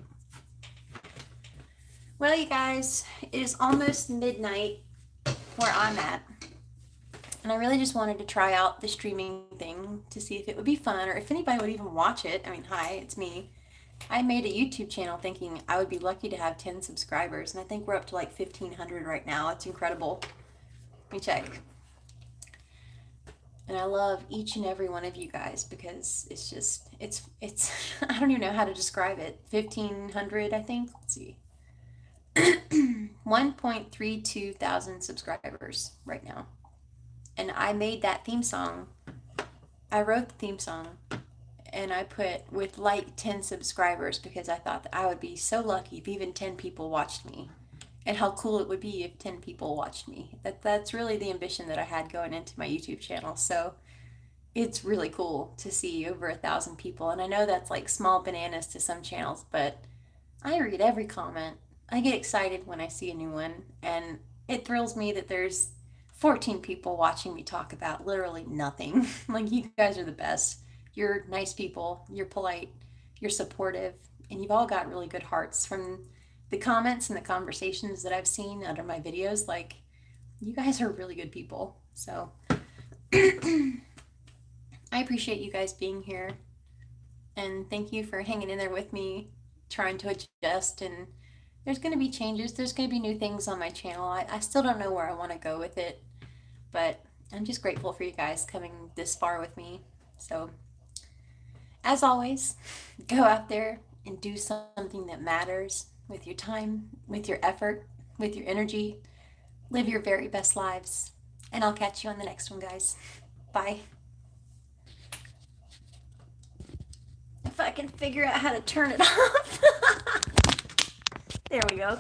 Well, you guys, it is almost midnight where I'm at. And I really just wanted to try out the streaming thing to see if it would be fun or if anybody would even watch it. I mean, hi, it's me. I made a YouTube channel thinking I would be lucky to have 10 subscribers, and I think we're up to like 1,500 right now. It's incredible. Let me check. And I love each and every one of you guys because it's I don't even know how to describe it. 1,500, I think. Let's see. 1.32 thousand subscribers right now. And I made that theme song. I wrote the theme song and I put with like 10 subscribers because I thought that I would be so lucky if even 10 people watched me. And how cool it would be if 10 people watched me. That's really the ambition that I had going into my YouTube channel. So it's really cool to see over 1,000 people. And I know that's like small bananas to some channels, but I read every comment. I get excited when I see a new one, and it thrills me that there's 14 people watching me talk about literally nothing. Like, you guys are the best. You're nice people, you're polite, you're supportive, and you've all got really good hearts from the comments and the conversations that I've seen under my videos. Like, you guys are really good people. So, I appreciate you guys being here, and thank you for hanging in there with me, trying to adjust. And there's going to be changes, there's going to be new things on my channel. I still don't know where I want to go with it, but I'm just grateful for you guys coming this far with me. So, as always, go out there and do something that matters with your time, with your effort, with your energy. Live your very best lives. And I'll catch you on the next one, guys. Bye. If I can figure out how to turn it off. There we go.